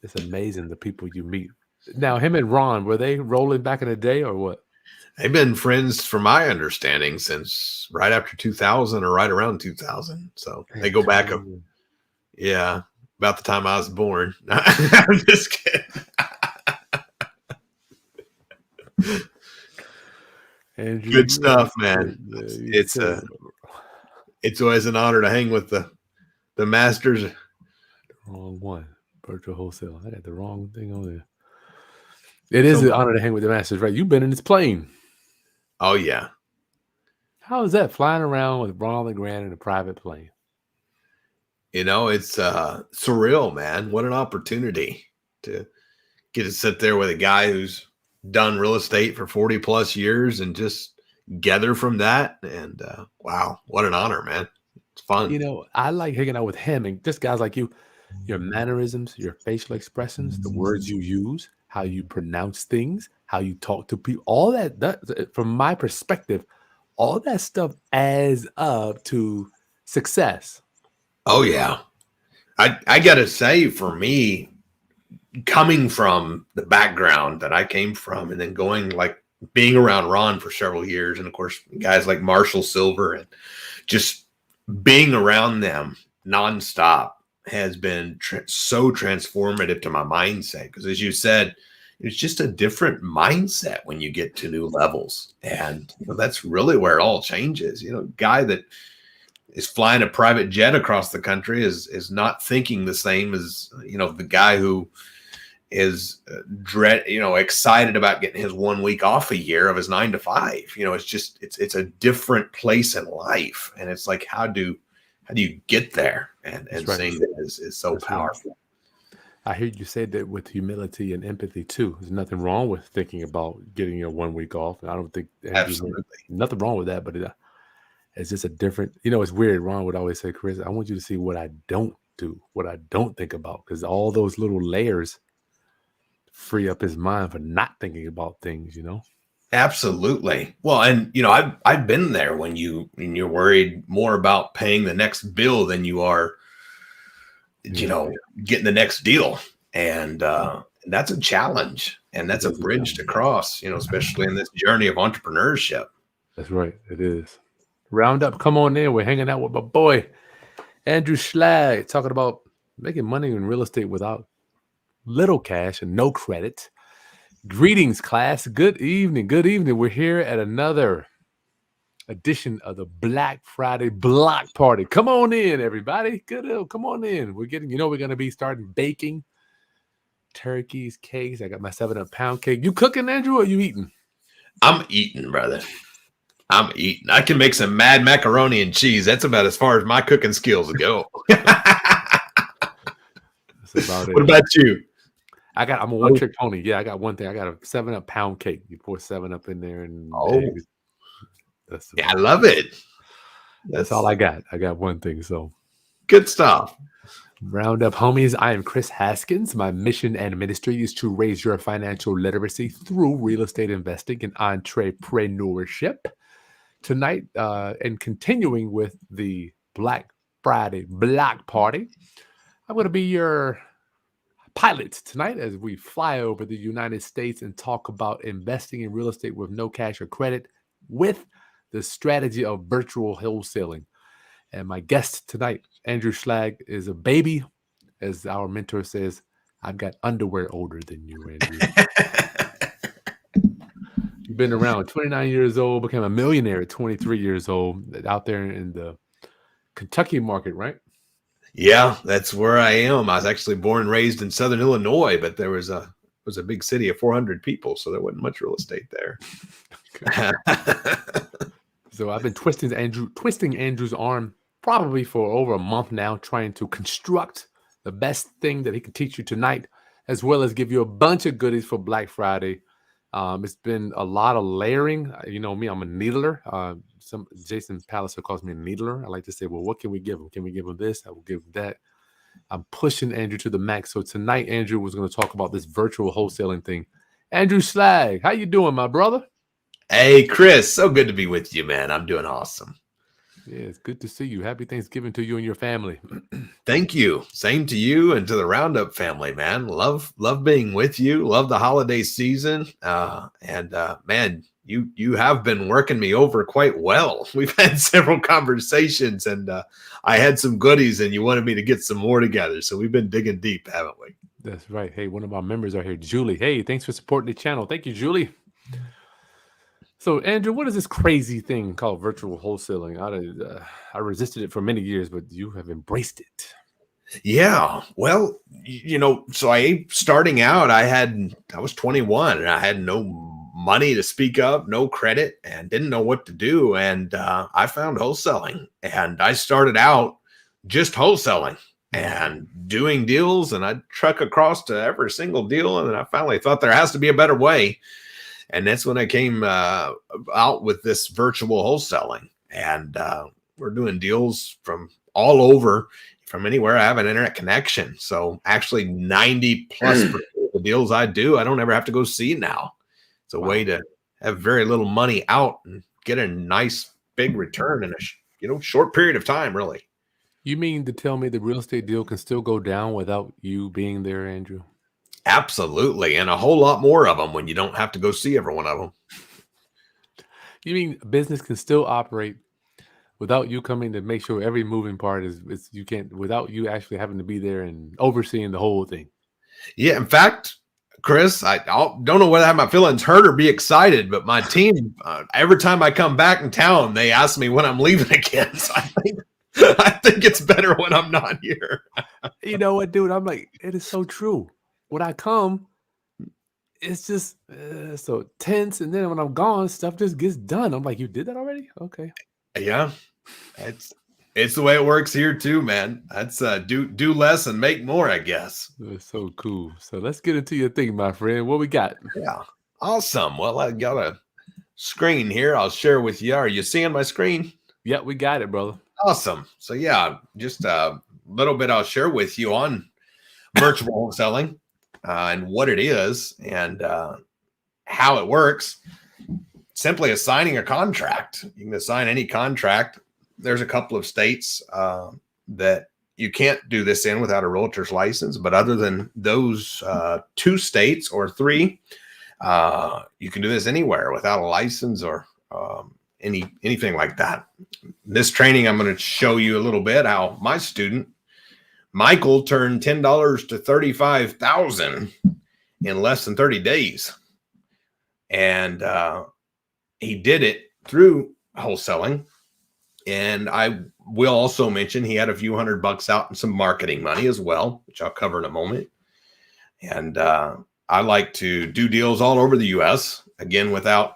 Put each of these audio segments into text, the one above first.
It's amazing the people you meet. Now, him and Ron, were they rolling back in the day or what? They've been friends, from my understanding, since right after 2000 or right around 2000. So they Man, go back, 20 yeah, about the time I was born. I'm just kidding. Andrew, Good you ain't stuff, man. shit, man. You It's still it's always an honor to hang with the masters. the wrong one. Virtual wholesale. I got the wrong thing on there. It is So, an honor to hang with the masters, right? You've been in this plane. oh yeah, How is that flying around with Ronald and Grant in a private plane? it's surreal, man. What an opportunity to get to sit there with a guy who's done real estate for 40 plus years and just gather from that. And wow, what an honor, man. It's fun. You know, I like hanging out with him and just guys like you. Your mannerisms, your facial expressions, the words you use, how you pronounce things, how you talk to people, all that from my perspective, all that stuff adds up to success. Oh yeah. I gotta say, for me, coming from the background that I came from, and then going, like, being around Ron for several years, and of course guys like Marshall Silver, and just being around them nonstop has been so transformative to my mindset. Because as you said, it's just a different mindset when you get to new levels, and that's really where it all changes. Guy that is flying a private jet across the country is not thinking the same as the guy who is excited about getting his 1 week off a year of his 9 to 5. It's a different place in life, and it's like, how do you get there? And Right. seeing that is so That's right. powerful. I hear you say that with humility and empathy too. There's nothing wrong with thinking about getting your 1 week off. I don't think Absolutely. nothing wrong with that, but it's just a different. It's weird. Ron would always say, "Chris, I want you to see what I don't do, what I don't think about, because all those little layers free up his mind for not thinking about things." Absolutely. Well, and I've been there when you're worried more about paying the next bill than you are, getting the next deal. And that's a challenge, and that's a bridge to cross, especially in this journey of entrepreneurship. That's right. It is. Roundup, come on in. We're hanging out with my boy, Andrew Schlag, talking about making money in real estate without little cash and no credit. Greetings, class. Good evening. Good evening. We're here at another edition of the Black Friday Block Party. Come on in, everybody. Good. Come on in. We're going to be starting baking turkeys, cakes. I got my 7-up pound cake. You cooking, Andrew, or you eating? I'm eating, brother. I'm eating. I can make some mad macaroni and cheese. That's about as far as my cooking skills go. That's about it. What about you? I'm a one-trick pony. Yeah, I got one thing. I got a 7-up pound cake. You pour 7-up in there, and I love it. That's all I got. I got one thing. So good stuff. Round up, homies. I am Chris Haskins. My mission and ministry is to raise your financial literacy through real estate investing and entrepreneurship. Tonight, and continuing with the Black Friday Block Party, I'm going to be your pilot tonight as we fly over the United States and talk about investing in real estate with no cash or credit with the strategy of virtual wholesaling. And my guest tonight, Andrew Schlag, is a baby. As our mentor says, I've got underwear older than you, Andrew. You've been around, 29 years old, became a millionaire at 23 years old, out there in the Kentucky market, right? Yeah, that's where I am. I was actually born and raised in Southern Illinois, but there was a big city of 400 people, so there wasn't much real estate there. So I've been twisting Andrew's arm probably for over a month now, trying to construct the best thing that he can teach you tonight, as well as give you a bunch of goodies for Black Friday. It's been a lot of layering. You know me, I'm a needler. Jason Palliser calls me a needler. I like to say, well, what can we give him? Can we give him this? I will give him that. I'm pushing Andrew to the max. So tonight, Andrew was going to talk about this virtual wholesaling thing. Andrew Schlag, how you doing, my brother? Hey, Chris, so good to be with you, man. I'm doing awesome. Yeah, it's good to see you. Happy Thanksgiving to you and your family. Thank you. Same to you and to the Roundup family, man. Love being with you. Love the holiday season. Man, you have been working me over quite well. We've had several conversations, and I had some goodies, and you wanted me to get some more together. So we've been digging deep, haven't we? That's right. Hey, one of our members are here, Julie. Hey, thanks for supporting the channel. Thank you, Julie. So, Andrew, what is this crazy thing called virtual wholesaling? I resisted it for many years, but you have embraced it. Yeah. Well, so starting out, I was 21 and I had no money to speak of, no credit, and didn't know what to do. And I found wholesaling, and I started out just wholesaling and doing deals, and I'd truck across to every single deal. And then I finally thought there has to be a better way. And that's when I came out with this virtual wholesaling. And we're doing deals from all over, from anywhere I have an internet connection. So actually 90+% of the deals I do, I don't ever have to go see now. It's a way to have very little money out and get a nice big return in a short period of time, really. You mean to tell me the real estate deal can still go down without you being there, Andrew? Absolutely. And a whole lot more of them when you don't have to go see every one of them. You mean business can still operate without you coming to make sure every moving part is you can't, without you actually having to be there and overseeing the whole thing? Yeah. In fact, Chris, I don't know whether I have my feelings hurt or be excited, but my team, every time I come back in town, they ask me when I'm leaving again. So I think it's better when I'm not here. You know what, dude? I'm like, it is so true. When I come, it's just so tense, and then when I'm gone, stuff just gets done. I'm like, you did that already? Okay. Yeah, it's the way it works here too, man. That's do less and make more, I guess. That's so cool. So let's get into your thing, my friend. What we got? Yeah, awesome. Well, I got a screen here. I'll share with you. Are you seeing my screen? Yeah, we got it, brother. Awesome. So yeah, just a little bit I'll share with you on virtual wholesaling. And what it is and how it works. Simply assigning a contract. You can assign any contract. There's a couple of states that you can't do this in without a realtor's license. But other than those 2 states or 3, you can do this anywhere without a license or anything like that. This training, I'm going to show you a little bit how my student, Michael, turned $10 to $35,000 in less than 30 days. And he did it through wholesaling. And I will also mention he had a few $100 out and some marketing money as well, which I'll cover in a moment. And I like to do deals all over the U.S., again, without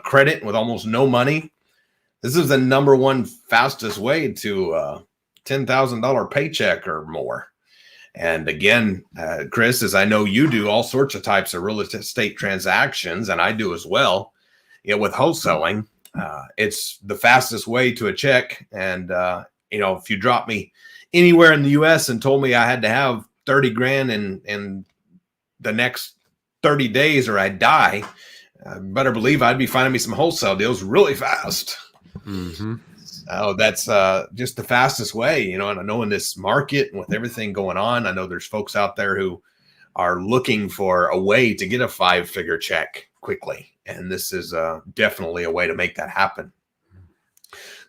credit, with almost no money. This is the #1 fastest way to $10,000 paycheck or more. And again, Chris, as I know you do all sorts of types of real estate transactions, and I do as well. With wholesaling, it's the fastest way to a check. And if you drop me anywhere in the U.S. and told me I had to have 30 grand in the next 30 days or I'd die, better believe I'd be finding me some wholesale deals really fast. Mm-hmm. Oh, that's just the fastest way, and I know in this market and with everything going on, I know there's folks out there who are looking for a way to get a 5-figure check quickly. And this is definitely a way to make that happen.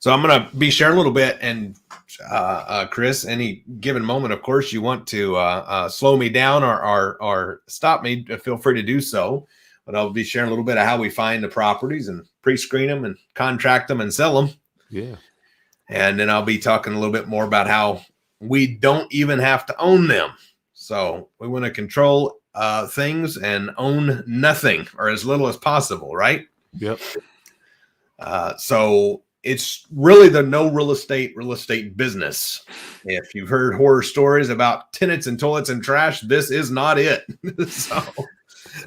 So I'm going to be sharing a little bit. And Chris, any given moment, of course, you want to slow me down or stop me, feel free to do so. But I'll be sharing a little bit of how we find the properties and pre-screen them and contract them and sell them. Yeah. And then I'll be talking a little bit more about how we don't even have to own them. So we want to control things and own nothing or as little as possible, right? Yep. So it's really the no real estate business. If you've heard horror stories about tenants and toilets and trash, this is not it. So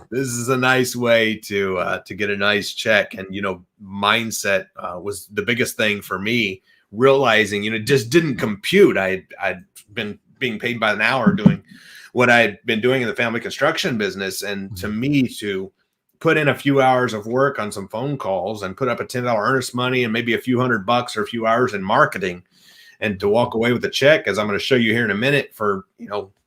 this is a nice way to get a nice check. And, mindset was the biggest thing for me, realizing, it just didn't compute. I'd been being paid by an hour doing what I'd been doing in the family construction business. And to me, to put in a few hours of work on some phone calls and put up a $10 earnest money and maybe a few $100 or a few hours in marketing, and to walk away with a check, as I'm going to show you here in a minute, for,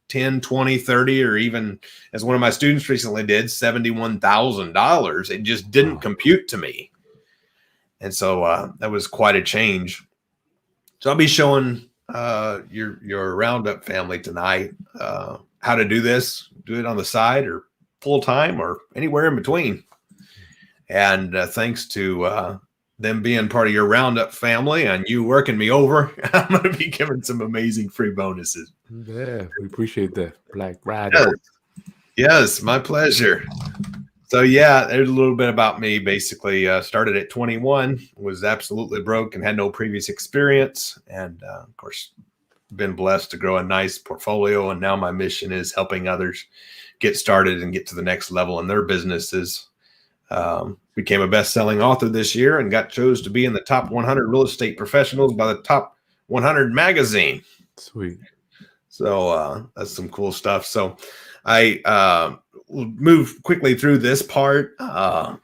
10, 20, 30, or even, as one of my students recently did, $71,000. It just didn't compute to me. And so that was quite a change. So I'll be showing your Roundup family tonight how to do this, do it on the side or full time or anywhere in between. And thanks to them being part of your Roundup family and you working me over, I'm going to be giving some amazing free bonuses. Yeah, we appreciate that, Black Ride. Yes, my pleasure. So yeah, there's a little bit about me. Basically, started at 21, was absolutely broke and had no previous experience, and of course, been blessed to grow a nice portfolio. And now my mission is helping others get started and get to the next level in their businesses. Became a best-selling author this year and got chose to be in the top 100 real estate professionals by the Top 100 magazine. Sweet. So that's some cool stuff. So I will move quickly through this part.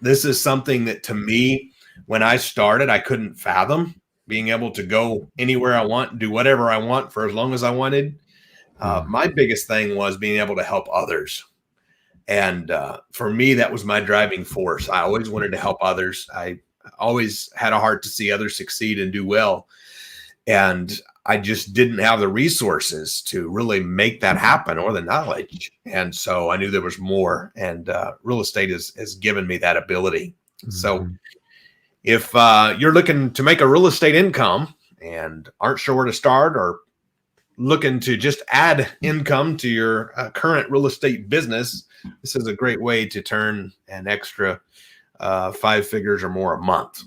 This is something that, to me, when I started, I couldn't fathom, being able to go anywhere I want, do whatever I want for as long as I wanted. My biggest thing was being able to help others. And for me, that was my driving force. I always wanted to help others. I always had a heart to see others succeed and do well. And I just didn't have the resources to really make that happen, or the knowledge. And so I knew there was more. And real estate has given me that ability. So if you're looking to make a real estate income and aren't sure where to start, or looking to just add income to your current real estate business, this is a great way to turn an extra 5 figures or more a month.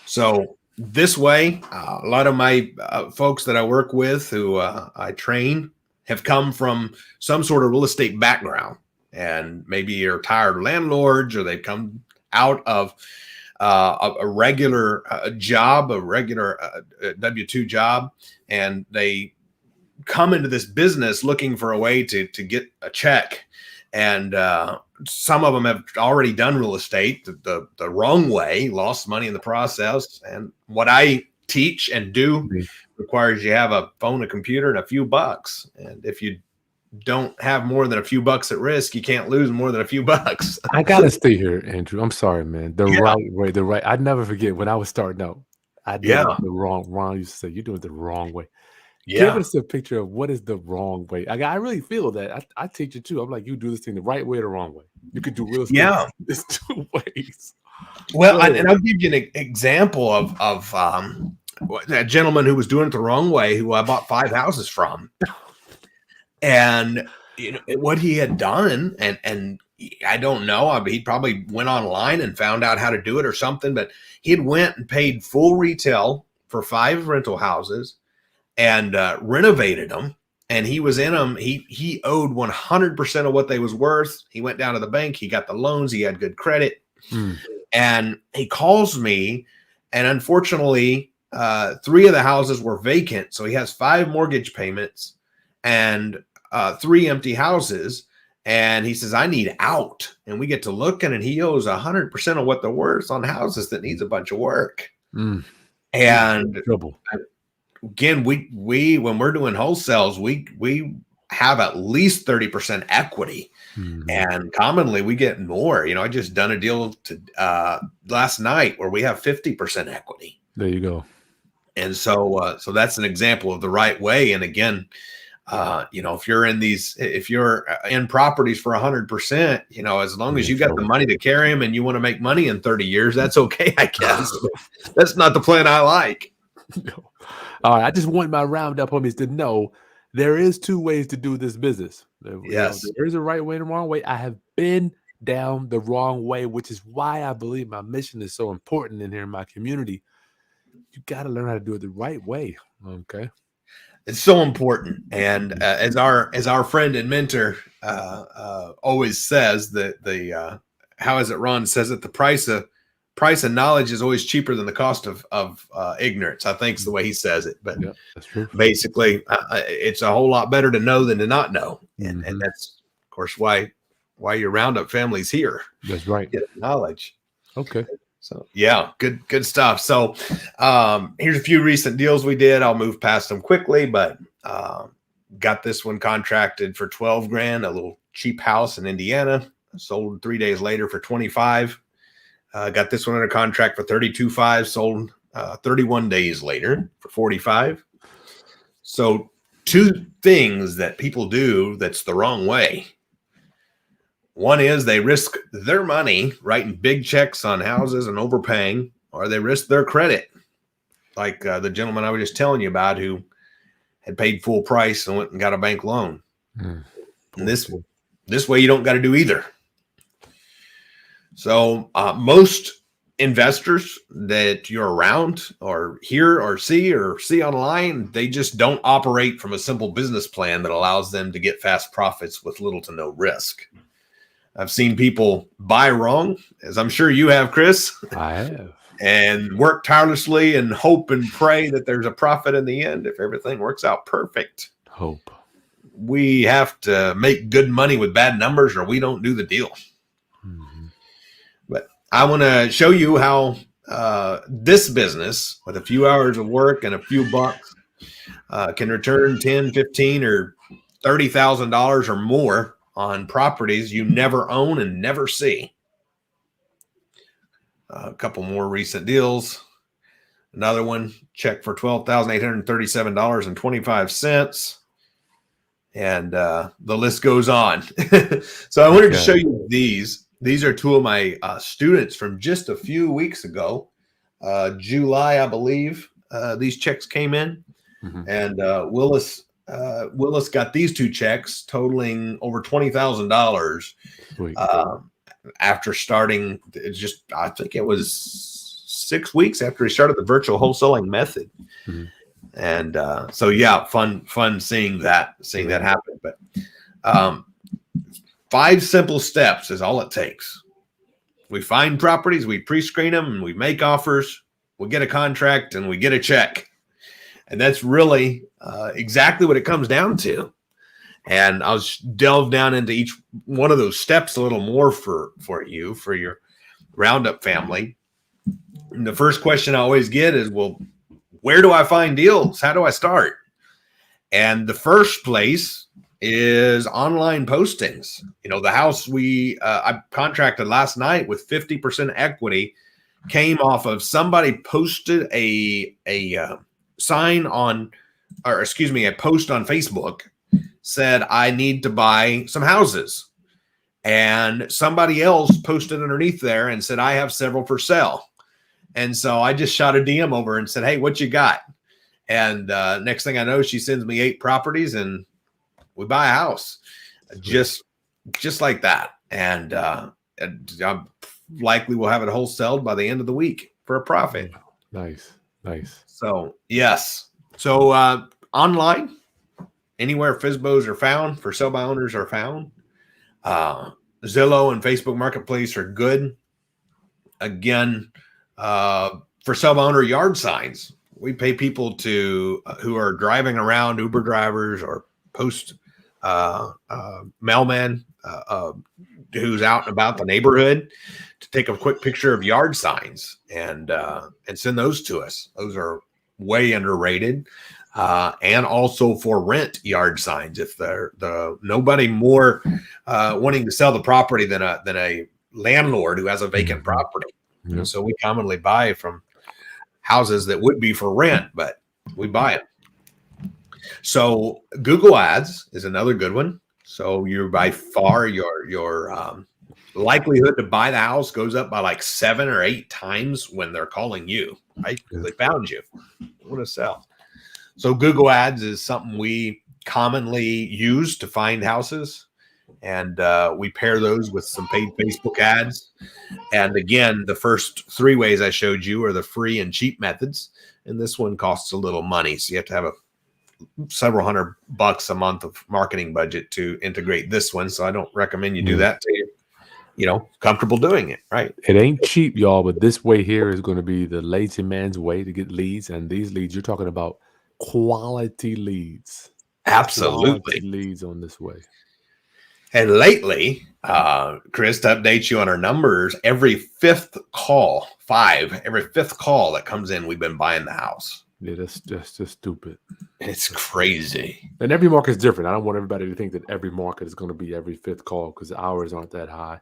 So this way, a lot of my folks that I work with, who I train, have come from some sort of real estate background, and maybe you're retired landlords, or they've come out of a regular job, a regular W-2 job, and they come into this business looking for a way to get a check. And some of them have already done real estate the wrong way, lost money in the process. And what I teach and do requires you have a phone, a computer, and a few bucks. And if you don't have more than a few bucks at risk, you can't lose more than a few bucks. I gotta stay here, Andrew. I'm sorry, man. Right way. I'd never forget when I was starting out. I did it the wrong. Ron used to say, "You're doing it the wrong way." Give us a picture of what is the wrong way. I really feel that. I teach it too. I'm like, you do this thing the right way or the wrong way. You could do real estate. There's 2 ways. Well, and I'll give you an example of a gentleman who was doing it the wrong way, who I bought 5 houses from. And what he had done, and I don't know, I mean, he probably went online and found out how to do it or something, but he had went and paid full retail for 5 rental houses and renovated them. And he was in them. He owed 100% of what they was worth. He went down to the bank. He got the loans. He had good credit. And he calls me, and unfortunately, 3 of the houses were vacant. So he has 5 mortgage payments and 3 empty houses. And he says, I need out. And we get to looking, and he owes 100% of what they're worth on houses that needs a bunch of work. And again, we when we're doing wholesales, we have at least 30% equity. And commonly we get more. I just done a deal last night where we have 50% equity. There you go. And so that's an example of the right way. And again, if you're in properties for 100%, as long as you got the money to carry them and you want to make money in 30 years, that's okay, I guess. That's not the plan I like. No. All right. I just want my Roundup homies to know there is 2 ways to do this business. Yes. There is a right way and a wrong way. I have been down the wrong way, which is why I believe my mission is so important in here in my community. You got to learn how to do it the right way. Okay. It's so important. And as our friend and mentor always says, that how is it, Ron says it, the price of knowledge is always cheaper than the cost of ignorance. I think is the way he says it. But that's true. Basically, it's a whole lot better to know than to not know. And that's, of course, why your Roundup family's here. That's right. Get knowledge. Okay. So yeah, good stuff. So here's a few recent deals we did. I'll move past them quickly, but got this one contracted for $12,000, a little cheap house in Indiana. Sold 3 days later for $25,000. Got this one under contract for $32,500. Sold 31 days later for $45,000. So two things that people do that's the wrong way. One is they risk their money writing big checks on houses and overpaying, or they risk their credit. Like the gentleman I was just telling you about who had paid full price and went and got a bank loan. And this way you don't got to do either. So most investors that you're around or hear or see online, they just don't operate from a simple business plan that allows them to get fast profits with little to no risk. I've seen people buy wrong, as I'm sure you have, Chris. I have. And work tirelessly and hope and pray that there's a profit in the end if everything works out perfect. Hope. We have to make good money with bad numbers or we don't do the deal. Mm-hmm. But I want to show you how this business, with a few hours of work and a few bucks, can return $10,000, $15,000, or $30,000 or more on properties you never own and never see. A couple more recent deals. Another one, check for $12,837.25. And the list goes on. So I wanted to show you these. These are two of my students from just a few weeks ago. July, I believe, these checks came in. Mm-hmm. And Willis got these two checks totaling over $20,000 after starting I think it was 6 weeks after he started the virtual wholesaling method. Mm-hmm. And so, yeah, fun seeing that happen. But 5 simple steps is all it takes. We find properties, we pre-screen them, and we make offers, we get a contract, and we get a check. And that's really exactly what it comes down to. And I'll delve down into each one of those steps a little more for you, for your Roundup family. And the first question I always get is, well, where do I find deals? How do I start? And the first place is online postings. You know, the house I contracted last night with 50% equity came off of somebody posted a sign on, or excuse me, a post on Facebook said, I need to buy some houses. And somebody else posted underneath there and said, I have several for sale. And so I just shot a DM over and said, hey, what you got? And next thing I know, she sends me 8 properties and we buy a house just like that. And I likely will have it wholesaled by the end of the week for a profit. Nice. So, yes. So online, anywhere FSBOs are found, for sale by owners are found. Zillow and Facebook Marketplace are good. Again, for sale by owner yard signs, we pay people who are driving around, Uber drivers or post mailman who's out and about the neighborhood, to take a quick picture of yard signs and send those to us. Those are way underrated. And also for rent yard signs, if they're nobody more wanting to sell the property than a landlord who has a vacant property. Mm-hmm. So we commonly buy from houses that would be for rent, but we buy it. So Google Ads is another good one. So you're by far your likelihood to buy the house goes up by like 7 or 8 times when they're calling you, right? Because they found you. They want to sell. So Google Ads is something we commonly use to find houses. And we pair those with some paid Facebook ads. And again, the first 3 ways I showed you are the free and cheap methods. And this one costs a little money. So you have to have several $100 a month of marketing budget to integrate this one. So I don't recommend you do that to comfortable doing it, right? It ain't cheap, y'all, but this way here is going to be the lazy man's way to get leads. And these leads, you're talking about quality leads. Absolutely. Quality leads on this way. And lately, Chris, to update you on our numbers, every fifth call that comes in, we've been buying the house. Yeah, that's just stupid. It's crazy. And every market's different. I don't want everybody to think that every market is going to be every fifth call, because ours aren't that high.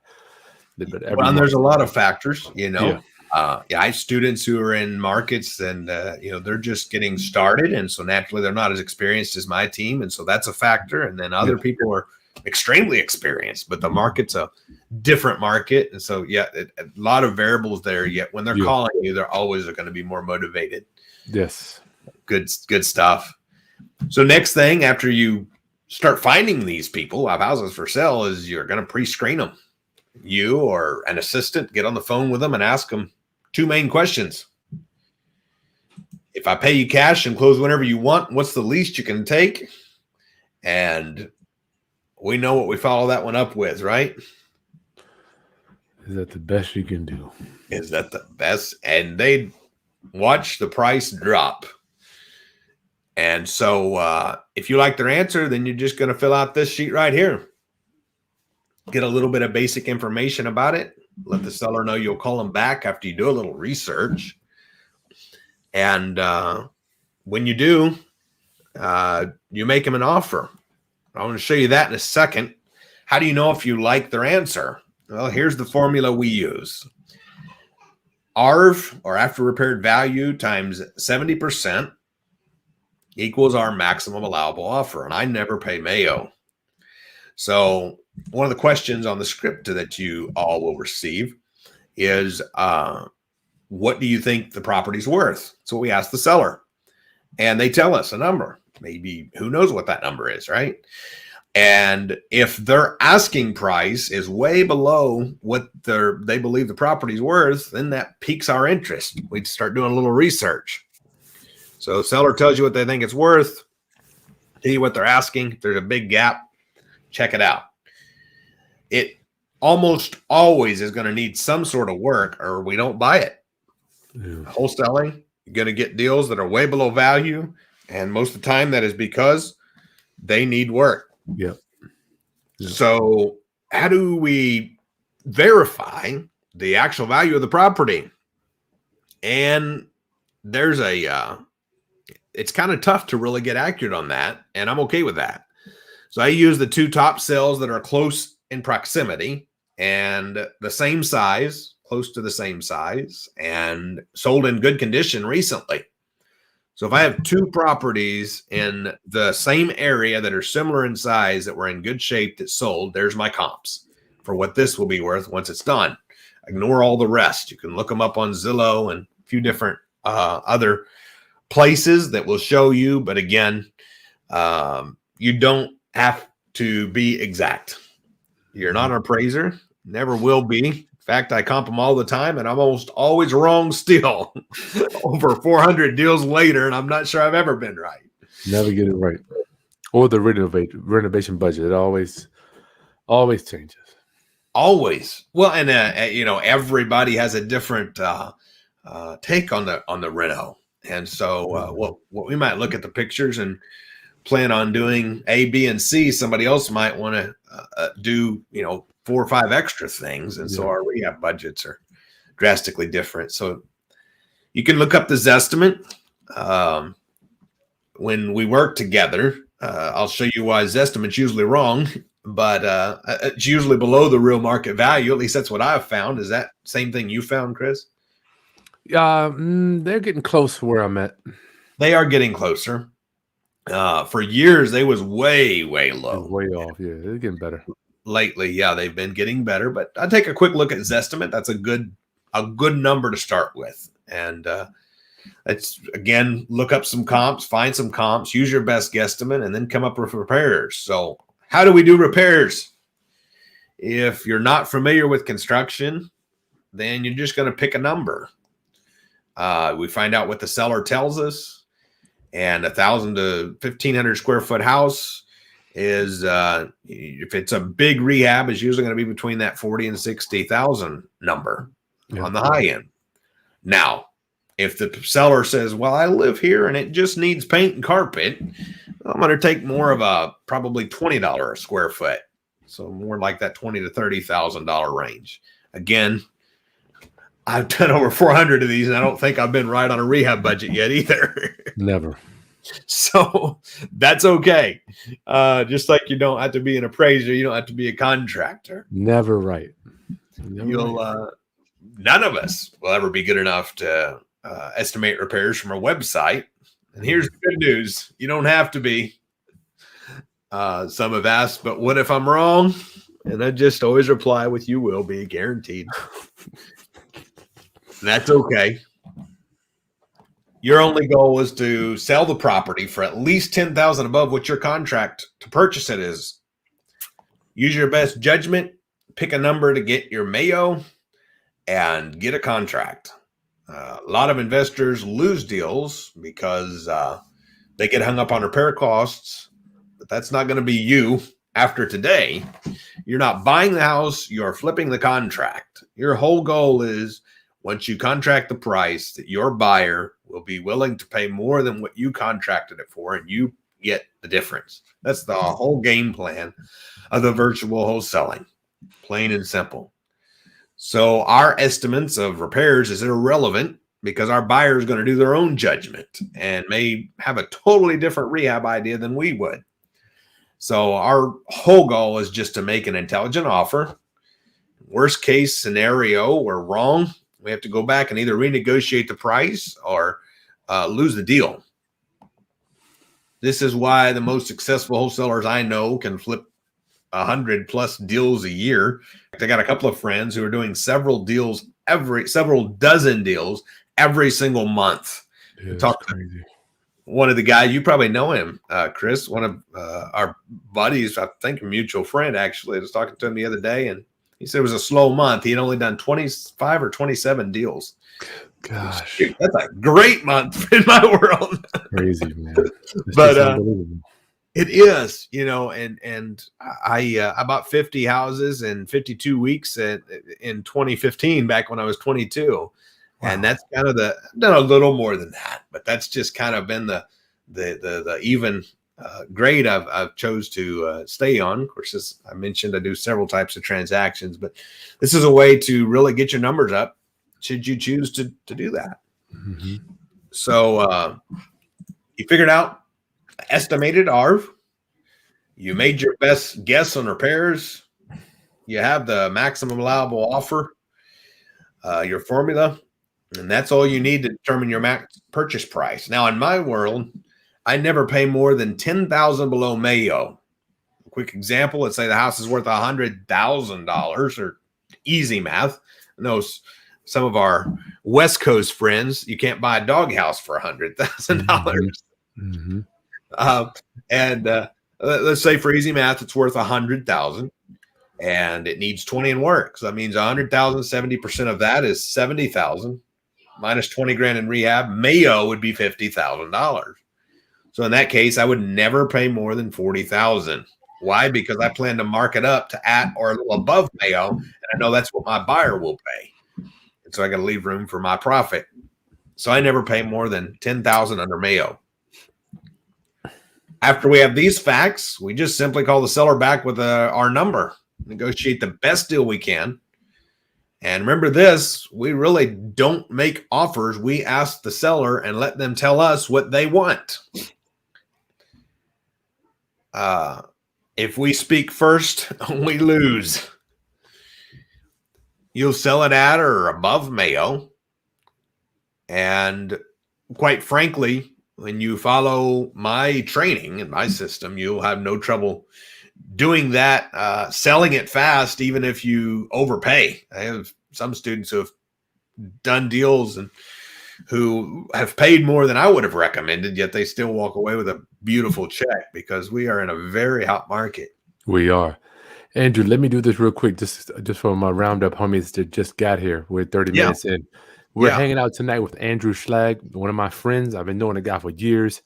But Well, and there's a lot of factors, Yeah. I have students who are in markets and, they're just getting started. And so naturally they're not as experienced as my team. And so that's a factor. And then other people are extremely experienced, but the market's a different market. And so, a lot of variables there, yet when they're calling you, they're always going to be more motivated. Yes. Good stuff. So next thing after you start finding these people who have houses for sale is you're going to pre-screen them. You or an assistant get on the phone with them and ask them two main questions. If I pay you cash and close whenever you want, what's the least you can take? And we know what we follow that one up with, right? Is that the best you can do? Is that the best? And they watch the price drop. And so if you like their answer, then you're just going to fill out this sheet right here. Get a little bit of basic information about it. Let the seller know you'll call them back after you do a little research. And when you do, you make them an offer. I want to show you that in a second. How do you know if you like their answer? Well, here's the formula we use. ARV, or after repaired value, times 70% equals our maximum allowable offer. And I never pay Mayo. So one of the questions on the script that you all will receive is, what do you think the property's worth? So we ask the seller, and they tell us a number. Maybe who knows what that number is, right? And if their asking price is way below what they believe the property's worth, then that piques our interest. We'd start doing a little research. So the seller tells you what they think it's worth, tell you what they're asking. If there's a big gap, check it out. It almost always is going to need some sort of work, or we don't buy it. Yeah. Wholesaling, you're going to get deals that are way below value. And most of the time that is because they need work. Yep. So how do we verify the actual value of the property? And there's it's kind of tough to really get accurate on that. And I'm okay with that. So I use the two top sales that are close in proximity and the same size, close to the same size, and sold in good condition recently. So if I have two properties in the same area that are similar in size, that were in good shape, that sold, there's my comps for what this will be worth once it's done. Ignore all the rest. You can look them up on Zillow and a few different other places that will show you. But again, you don't have to be exact. You're not an appraiser, never will be. In fact, I comp them all the time, and I'm almost always wrong still. Over 400 deals later, and I'm not sure I've ever been right. Never get it right. Or the renovation budget. It always changes. Always. Well, and everybody has a different take on the reno, and so what we might look at the pictures and plan on doing A, B, and C. Somebody else might want to do 4 or 5 extra things, and so our rehab budgets are drastically different. So you can look up the Zestimate. When we work together, I'll show you why Zestimate's usually wrong, but it's usually below the real market value. At least that's what I've found. Is that same thing you found, Chris? They're getting close to where I'm at. They are getting closer. For years, they was way, way low. Way off. Yeah, they're getting better. Lately, they've been getting better. But I take a quick look at Zestimate. That's a good number to start with. And it's, again, look up some comps, find some comps, use your best guesstimate, and then come up with repairs. So how do we do repairs? If you're not familiar with construction, then you're just going to pick a number. We find out what the seller tells us. And 1,000 to 1,500 square foot house is, if it's a big rehab, is usually going to be between that 40 and 60,000 number on the high end. Now, if the seller says, well, I live here and it just needs paint and carpet, I'm going to take more of a probably $20 a square foot So more like that $20,000 to $30,000 range. Again, I've done over 400 of these, and I don't think I've been right on a rehab budget yet either. Never. So that's okay. Just like you don't have to be an appraiser, you don't have to be a contractor. Never right. Never You'll right. None of us will ever be good enough to estimate repairs from our website. And here's the good news: you don't have to be. Some have asked, but what if I'm wrong? And I just always reply with, "You will be, guaranteed." That's okay. Your only goal is to sell the property for at least $10,000 above what your contract to purchase it is. Use your best judgment. Pick a number to get your Mayo and get a contract. A lot of investors lose deals because they get hung up on repair costs, but that's not going to be you after today. You're not buying the house, you're flipping the contract. Your whole goal is, once you contract the price, that your buyer will be willing to pay more than what you contracted it for, and you get the difference. That's the whole game plan of the virtual wholesaling, plain and simple. So our estimates of repairs is irrelevant because our buyer is going to do their own judgment and may have a totally different rehab idea than we would. So our whole goal is just to make an intelligent offer. Worst case scenario, we're wrong. We have to go back and either renegotiate the price or lose the deal. This is why the most successful wholesalers I know can flip 100+ deals a year. I got a couple of friends who are doing several dozen deals every single month. Yeah, Talk to crazy. one of the guys, you probably know him, Chris, one of our buddies, I think a mutual friend actually. I was talking to him the other day, and he said it was a slow month. He had only done 25 or 27 deals. Gosh, that's a great month in my world. Crazy, man. But it is, and I bought 50 houses in 52 weeks in 2015, back when I was 22. Wow. And that's kind of done a little more than that, but that's just kind of been the even grade I've chose to stay on. Of course, as I mentioned, I do several types of transactions, but this is a way to really get your numbers up should you choose to do that. Mm-hmm. So you figured out estimated ARV. You made your best guess on repairs. You have the maximum allowable offer, your formula, and that's all you need to determine your max purchase price. Now, in my world, I never pay more than $10,000 below Mayo. A quick example: let's say the house is worth $100,000, or easy math. I know some of our West Coast friends, you can't buy a doghouse for $100,000. Mm-hmm. And let's say for easy math, it's worth $100,000, and it needs 20 in work. So that means 100,000, 70% of that is 70,000 minus 20 grand in rehab. Mayo would be $50,000. So in that case, I would never pay more than 40,000. Why? Because I plan to mark it up to at or a little above Mayo, and I know that's what my buyer will pay. And so I got to leave room for my profit. So I never pay more than 10,000 under Mayo. After we have these facts, we just simply call the seller back with our number, negotiate the best deal we can. And remember this, we really don't make offers. We ask the seller and let them tell us what they want. If we speak first, we lose. You'll sell it at or above Mayo. And quite frankly, when you follow my training and my system, you'll have no trouble doing that, selling it fast, even if you overpay. I have some students who have done deals and who have paid more than I would have recommended, yet they still walk away with a beautiful check because we are in a very hot market. We are. Andrew, let me do this real quick, just for my roundup homies that just got here. We're 30 minutes in. We're hanging out tonight with Andrew Schlag, one of my friends. I've been knowing the guy for years,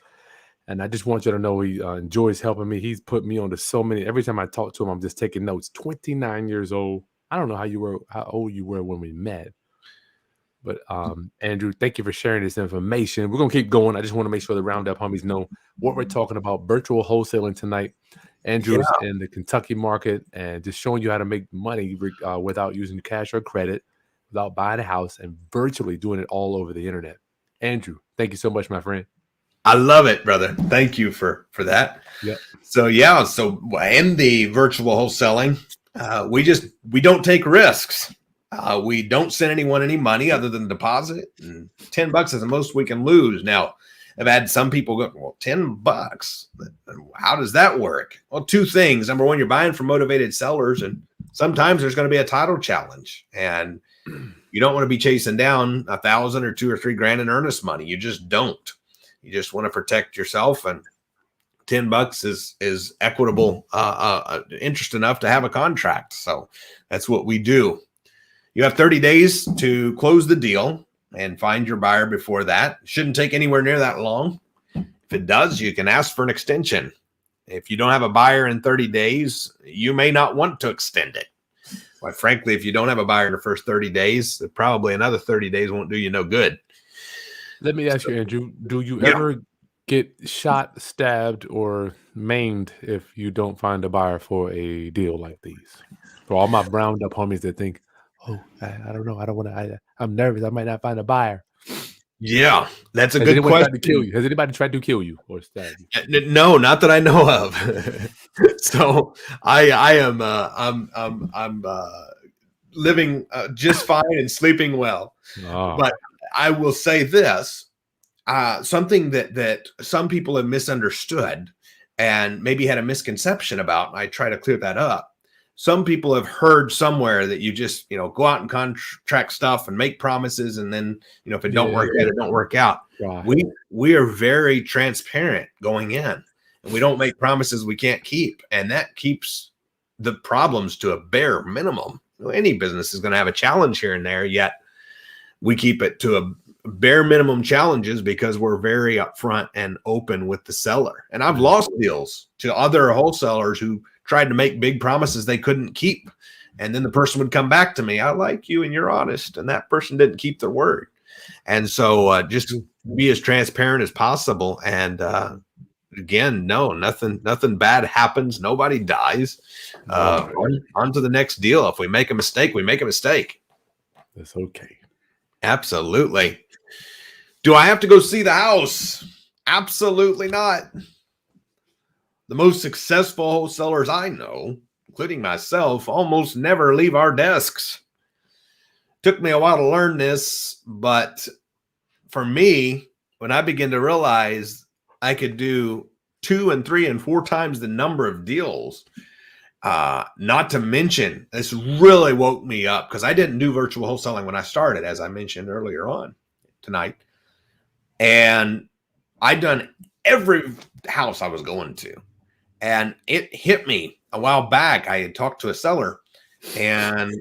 and I just want you to know he enjoys helping me. He's put me onto so many. Every time I talk to him, I'm just taking notes. 29 years old. I don't know how old you were when we met, but Andrew, thank you for sharing this information. We're gonna keep going. I just want to make sure the roundup homies know what we're talking about. Virtual wholesaling tonight. Andrew Yeah. is in the Kentucky market and just showing you how to make money without using cash or credit, without buying a house, and virtually doing it all over the internet. Andrew, thank you so much, my friend. I love it, brother. Thank you for that. Yep. So yeah, so in the virtual wholesaling, we don't take risks. We don't send anyone any money other than deposit. And $10 is the most we can lose. Now, I've had some people go, well, $10. How does that work? Well, two things. Number one, you're buying from motivated sellers, and sometimes there's going to be a title challenge, and you don't want to be chasing down $1,000 or $2,000 or $3,000 in earnest money. You just don't. You just want to protect yourself, and $10 is equitable interest enough to have a contract. So that's what we do. You have 30 days to close the deal and find your buyer before that. It shouldn't take anywhere near that long. If it does, you can ask for an extension. If you don't have a buyer in 30 days, you may not want to extend it. Quite frankly, if you don't have a buyer in the first 30 days, probably another 30 days won't do you no good. Let me ask you, Andrew, do you ever get shot, stabbed, or maimed if you don't find a buyer for a deal like these? For all my browned up homies that think, oh, I don't know, I don't want to, I'm nervous, I might not find a buyer. Yeah, that's a Has good anyone question. tried to kill you? Has anybody tried to kill you or stab you? No, not that I know of. So I am I'm living just fine and sleeping well. Oh. But I will say this, something that some people have misunderstood and maybe had a misconception about, and I try to clear that up. Some people have heard somewhere that you just, go out and contract stuff and make promises, and then, if it don't work out, it don't work out. Right. We are very transparent going in, and we don't make promises we can't keep, and that keeps the problems to a bare minimum. Any business is going to have a challenge here and there, yet we keep it to a bare minimum challenges because we're very upfront and open with the seller. And I've lost deals to other wholesalers who tried to make big promises they couldn't keep. And then the person would come back to me, I like you and you're honest. And that person didn't keep their word. And so just be as transparent as possible. And again, no, nothing bad happens. Nobody dies. On to the next deal. If we make a mistake, we make a mistake. That's okay. Absolutely. Do I have to go see the house? Absolutely not. The most successful wholesalers I know, including myself, almost never leave our desks. Took me a while to learn this, but for me, when I began to realize I could do 2 and 3 and 4 times the number of deals, not to mention, this really woke me up because I didn't do virtual wholesaling when I started, as I mentioned earlier on tonight. And I'd done every house I was going to. And it hit me a while back. I had talked to a seller, and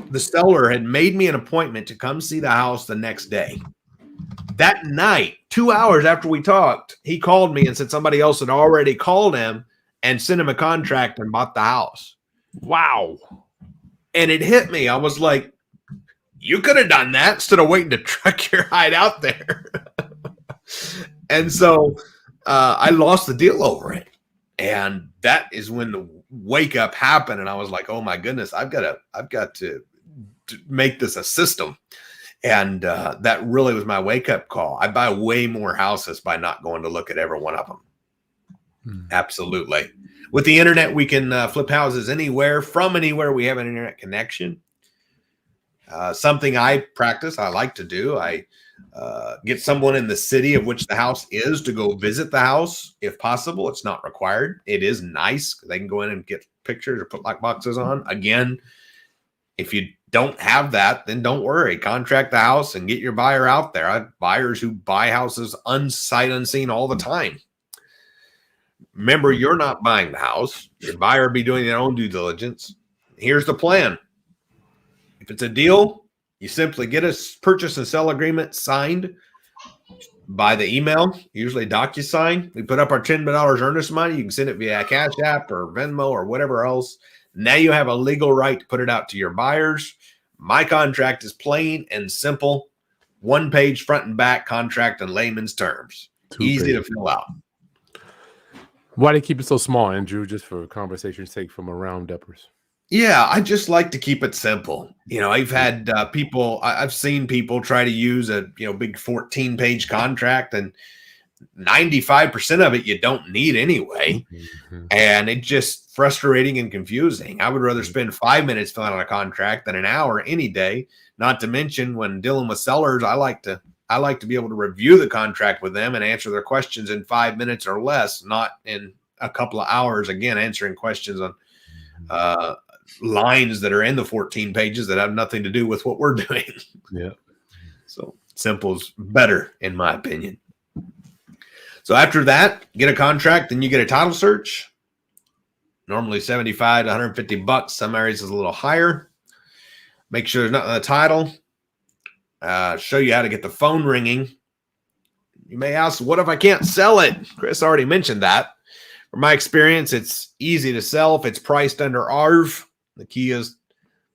the seller had made me an appointment to come see the house the next day. That night, 2 hours after we talked, he called me and said somebody else had already called him and sent him a contract and bought the house. Wow. And it hit me. I was like, you could have done that instead of waiting to truck your hide out there. And so I lost the deal over it. And that is when the wake up happened. And I was like, oh my goodness, I've got to make this a system. And that really was my wake up call. I buy way more houses by not going to look at every one of them. Absolutely. With the internet, we can flip houses anywhere, from anywhere. We have an internet connection. Something I practice, I like to do. I get someone in the city of which the house is to go visit the house. If possible, it's not required. It is nice. They can go in and get pictures or put lock boxes on. Again, if you don't have that, then don't worry. Contract the house and get your buyer out there. I have buyers who buy houses unsight unseen all the time. Remember, you're not buying the house. Your buyer will be doing their own due diligence. Here's the plan. If it's a deal, you simply get a purchase and sell agreement signed by the email, usually DocuSign. We put up our $10 earnest money. You can send it via Cash App or Venmo or whatever else. Now you have a legal right to put it out to your buyers. My contract is plain and simple. 1 page front and back contract in layman's terms. Easy to fill out. Why do you keep it so small, Andrew? Just for conversation's sake, from a round-uppers. Yeah, I just like to keep it simple. I've Yeah. had I've seen people try to use a big 14-page contract, and 95% of it you don't need anyway. Mhm. And it's just frustrating and confusing. I would rather Mm. spend 5 minutes filling out a contract than an hour any day. Not to mention, when dealing with sellers, I like to be able to review the contract with them and answer their questions in 5 minutes or less, not in a couple of hours. Again, answering questions on uh, lines that are in the 14 pages that have nothing to do with what we're doing. Yeah. So simple's better, in my opinion. So after that, get a contract, then you get a title search. Normally 75 to 150 bucks. Some areas is a little higher. Make sure there's nothing on the title. Show you how to get the phone ringing. You may ask, what if I can't sell it? Chris already mentioned that. From my experience, it's easy to sell if it's priced under ARV. The key is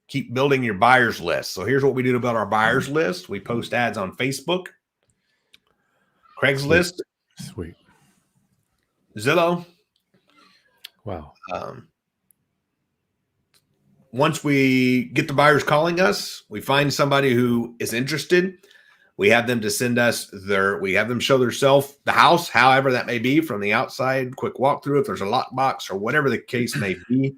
keep building your buyer's list. So here's what we do to build our buyer's list. We post ads on Facebook, Sweet. Craigslist, Sweet. Zillow. Wow. Once we get the buyers calling us, we find somebody who is interested. We have them to send us we have them show themselves the house, however that may be, from the outside, quick walkthrough if there's a lockbox or whatever the case may be.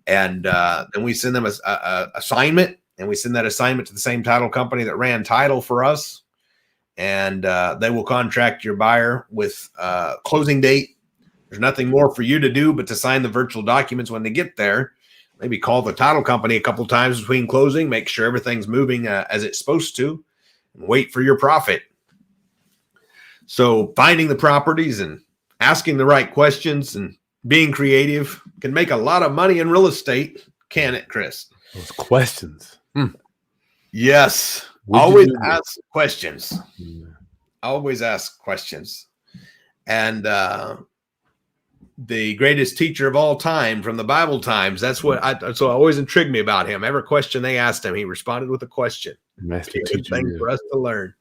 And then we send them a assignment, and we send that assignment to the same title company that ran title for us. And they will contract your buyer with closing date. There's nothing more for you to do but to sign the virtual documents when they get there. Maybe call the title company a couple times between closing, make sure everything's moving as it's supposed to, and wait for your profit. So finding the properties and asking the right questions and being creative can make a lot of money in real estate, can it, Chris? Those questions. Yes. What'd you Always do? ask questions. Yeah. Always ask questions. And the greatest teacher of all time from the Bible times, that's always intrigued me about him. Every question they asked him, he responded with a question. Master Good teacher. thing Yeah. for us to learn.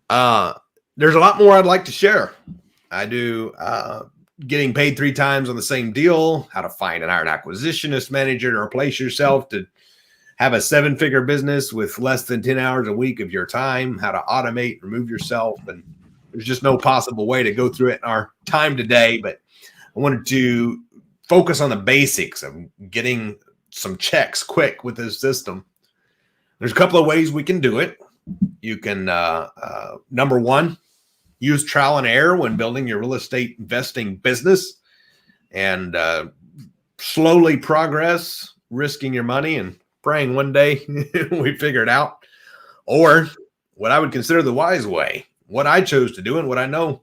Mhm. There's a lot more I'd like to share. I do getting paid 3 times on the same deal, how to find an iron acquisitionist manager to replace yourself to have a 7-figure business with less than 10 hours a week of your time, how to automate, remove yourself. And there's just no possible way to go through it in our time today. But I wanted to focus on the basics of getting some checks quick with this system. There's a couple of ways we can do it. You can, number one, use trial and error when building your real estate investing business, and slowly progress, risking your money and praying one day we figure it out. Or what I would consider the wise way, what I chose to do, and what I know,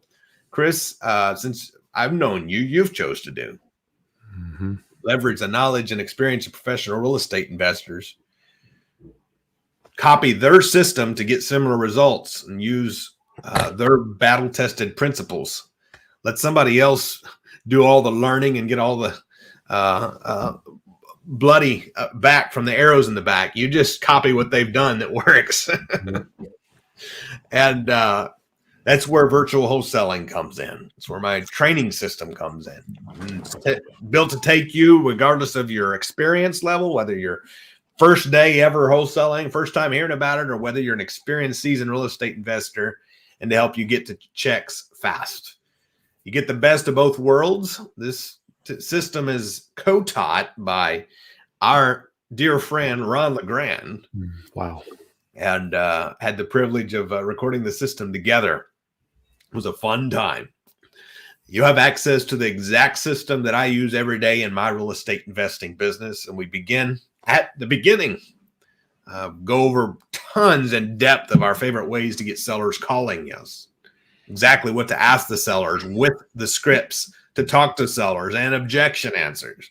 Chris, since I've known you, you've chose to do. Mm-hmm. Leverage the knowledge and experience of professional real estate investors. Copy their system to get similar results and use their battle-tested principles. Let somebody else do all the learning and get all the bloody back from the arrows in the back. You just copy what they've done that works. And that's where virtual wholesaling comes in. It's where my training system comes in. It's built to take you, regardless of your experience level, whether you're first day ever wholesaling, first time hearing about it, or whether you're an experienced seasoned real estate investor, and to help you get to checks fast. You get the best of both worlds. This system is co-taught by our dear friend, Ron LeGrand. Wow. And had the privilege of recording the system together. It was a fun time. You have access to the exact system that I use every day in my real estate investing business. And we begin at the beginning. Go over tons in depth of our favorite ways to get sellers calling us. Exactly what to ask the sellers with the scripts to talk to sellers and objection answers.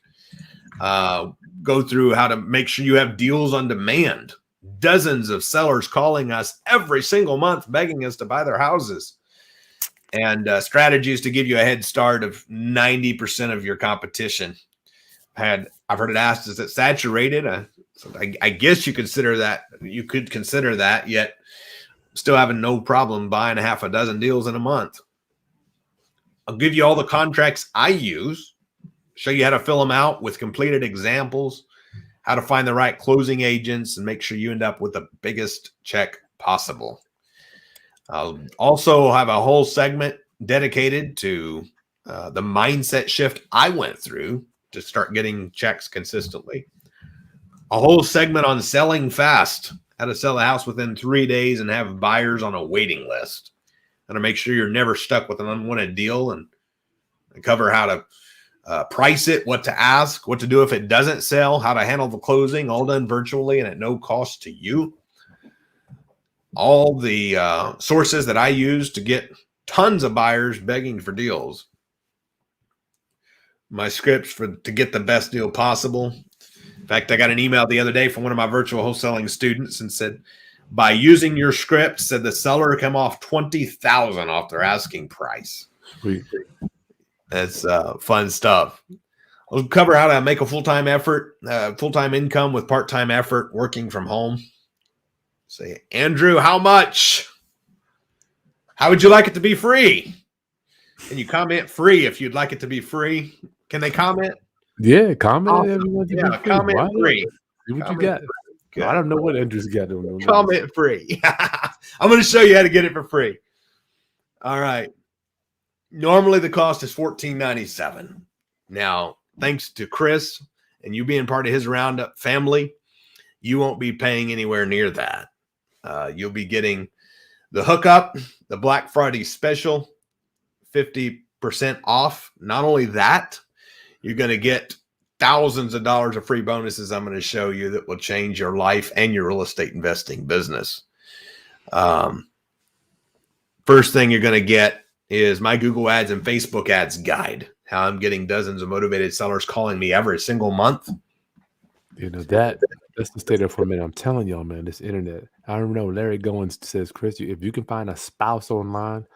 Go through how to make sure you have deals on demand. Dozens of sellers calling us every single month, begging us to buy their houses. And strategies to give you a head start of 90% of your competition. I've heard it asked, is it saturated? So I guess you could consider that, yet still having no problem buying a half a dozen deals in a month. I'll give you all the contracts I use, show you how to fill them out with completed examples, how to find the right closing agents, and make sure you end up with the biggest check possible. I'll also have a whole segment dedicated to the mindset shift I went through to start getting checks consistently. A whole segment on selling fast, how to sell a house within 3 days and have buyers on a waiting list. How to make sure you're never stuck with an unwanted deal, and cover how to price it, what to ask, what to do if it doesn't sell, how to handle the closing, all done virtually and at no cost to you. All the sources that I use to get tons of buyers begging for deals. My scripts to get the best deal possible. In fact, I got an email the other day from one of my virtual wholesaling students and said, by using your script, said the seller come off $20,000 off their asking price. Sweet. That's fun stuff. I'll cover how to make a full-time income with part-time effort working from home. Say, Andrew, how much? How would you like it to be free? Can you comment free if you'd like it to be free? Can they comment? Yeah, comment. Awesome. Yeah, comment free. See what you got. Good. I don't know what Andrew's got. Comment free. I'm going to show you how to get it for free. All right. Normally the cost is $14.97. Now, thanks to Chris and you being part of his Roundup family, you won't be paying anywhere near that. You'll be getting the hookup, the Black Friday special, 50% off. Not only that, you're going to get thousands of dollars of free bonuses I'm going to show you that will change your life and your real estate investing business. First thing you're going to get is my Google Ads and Facebook Ads guide, how I'm getting dozens of motivated sellers calling me every single month. You know, that's the state of for a minute. I'm telling y'all, man, this internet. I don't know. Larry Goins says, Chris, if you can find a spouse online,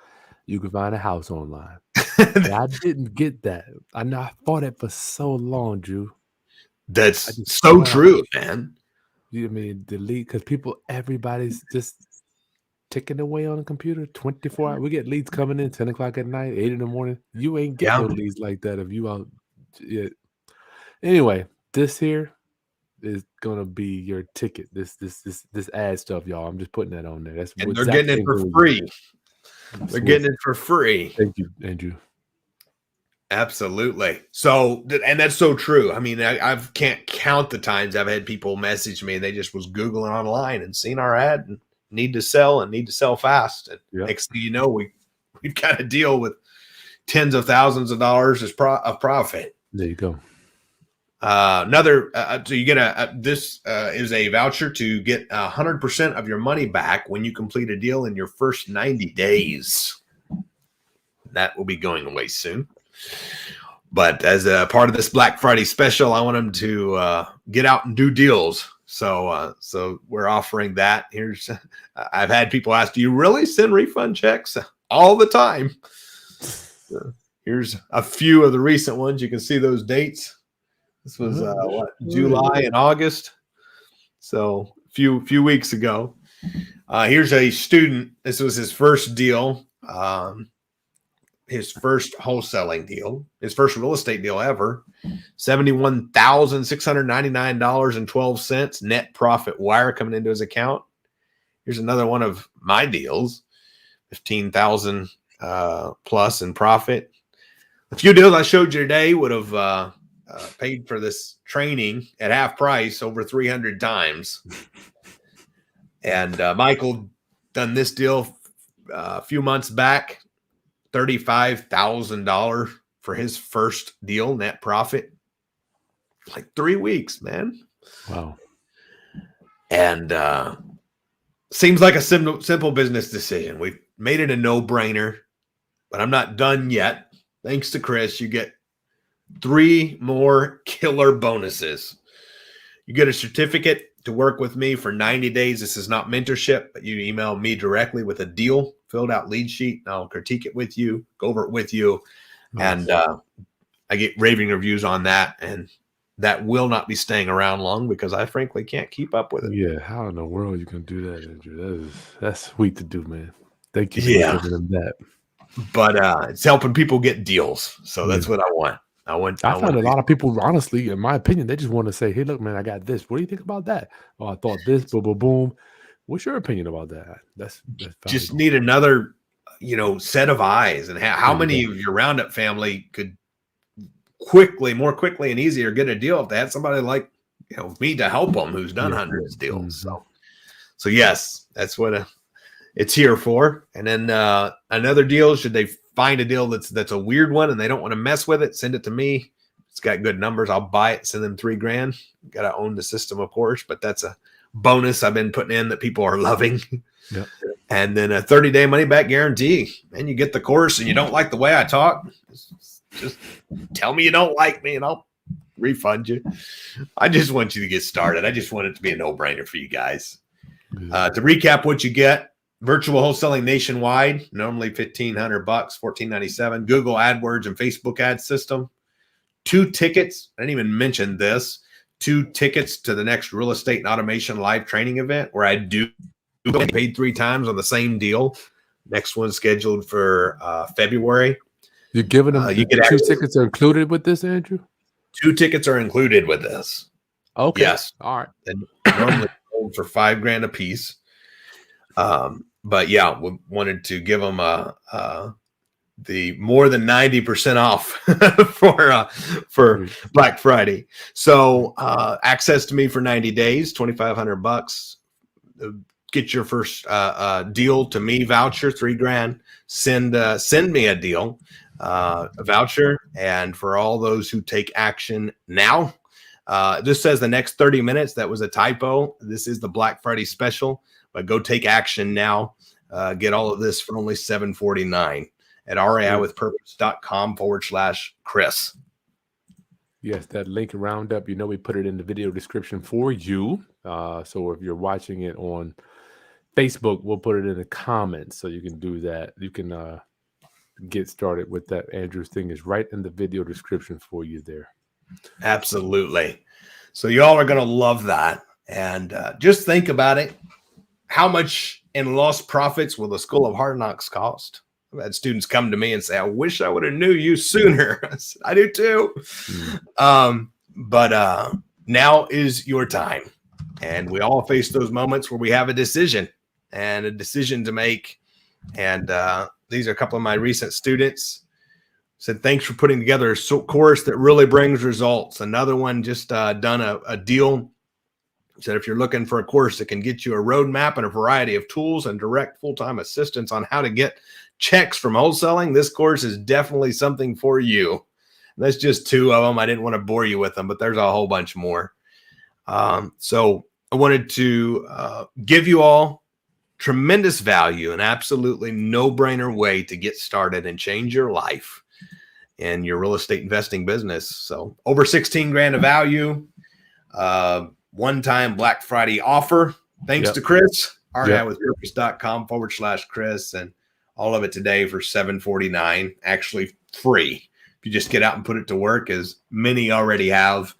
you can find a house online. And I didn't get that. I know I fought it for so long, Drew. That's so true, man. You mean delete because everybody's just ticking away on the computer 24 hours. We get leads coming in 10 o'clock at night, 8 in the morning. You ain't getting no leads like that if you out. Yeah. Anyway, this here is gonna be your ticket. This ad stuff, y'all. I'm just putting that on there. And they're getting it for free. They're getting it for free. Thank you, Andrew. Absolutely. So, and that's so true. I mean, I can't count the times I've had people message me and they just was Googling online and seen our ad and need to sell fast. And next thing you know, we've got to deal with tens of thousands of dollars of profit. There you go. So you get this is a voucher to get 100% of your money back when you complete a deal in your first 90 days. That will be going away soon. But as a part of this Black Friday special, I want them to get out and do deals. So we're offering that. I've had people ask, do you really send refund checks? All the time. Here's a few of the recent ones. You can see those dates. This was July and August. So a few weeks ago. Here's a student. This was his first deal. His first wholesaling deal, his first real estate deal ever, $71,699.12 net profit wire coming into his account. Here's another one of my deals, $15,000 plus in profit. A few deals I showed you today would have paid for this training at half price over 300 times. And Michael done this deal a few months back. $35,000 for his first deal, net profit. Like 3 weeks, man. Wow. And seems like a simple business decision. We've made it a no-brainer, but I'm not done yet. Thanks to Chris, you get 3 more killer bonuses. You get a certificate to work with me for 90 days. This is not mentorship, but you email me directly with a deal, filled out lead sheet, and I'll critique it with you, go over it with you. Nice. And I get raving reviews on that. And that will not be staying around long because I frankly can't keep up with it. Yeah. How in the world you can do that, Andrew? That's sweet to do, man. Thank you for giving them that. but it's helping people get deals. So that's what I want. I found a lot of people, honestly, in my opinion, they just want to say, "Hey, look, man, I got this. What do you think about that?" Oh, I thought this, boom, boom, boom. What's your opinion about that? That's just valuable. need another, set of eyes. And how There you many go. of your Roundup family could more quickly and easier get a deal if they had somebody like me to help them who's done Yeah. hundreds of deals. Mhm. So yes, that's what it's here for. And then another deal, should they find a deal that's a weird one and they don't want to mess with it, send it to me. It's got good numbers. I'll buy it, send them $3,000. Got to own the system, of course, but that's a bonus I've been putting in that people are loving. Yep. And then a 30-day money back guarantee. And you get the course and you don't like the way I talk, just tell me you don't like me and I'll refund you. I just want you to get started. I just want it to be a no-brainer for you guys. To recap what you get: virtual wholesaling nationwide, normally $1,500, $14.97. Google AdWords and Facebook ad system. 2 tickets. I didn't even mention this. 2 tickets to the next real estate and automation live training event where I do get paid 3 times on the same deal. Next one scheduled for February. You're giving them You get 2 tickets are included with this, Andrew? 2 tickets are included with this. Okay. Yes. All right. And normally sold for $5,000 a piece. But yeah, we wanted to give them the more than 90% off for Black Friday. So access to me for 90 days, $2,500. Get your first deal to me voucher, $3,000. Send me a deal, a voucher. And for all those who take action now, this says the next 30 minutes. That was a typo. This is the Black Friday special, but go take action now. Get all of this for only $749 at REIwithpurpose.com/Chris. Yes, that link roundup, we put it in the video description for you. So if you're watching it on Facebook, we'll put it in the comments so you can do that. You can get started with that. Andrew's thing is right in the video description for you there. Absolutely. So y'all are going to love that. And just think about it. How much in lost profits will the School of Hard Knocks cost? I've had students come to me and say, I wish I would have knew you sooner. I said, I do too. But now is your time. And we all face those moments where we have a decision to make. And these are a couple of my recent students. Said, thanks for putting together a course that really brings results. Another one just done a deal. Said, if you're looking for a course that can get you a roadmap and a variety of tools and direct full-time assistance on how to get checks from wholesaling, this course is definitely something for you. And that's just 2 of them. I didn't want to bore you with them, but there's a whole bunch more. So I wanted to give you all tremendous value, an absolutely no-brainer way to get started and change your life in your real estate investing business. So over $16,000 of value, one-time Black Friday offer. Thanks to Chris, REIwithpurpose.com/Chris, and all of it today for $749, actually free. If you just get out and put it to work, as many already have,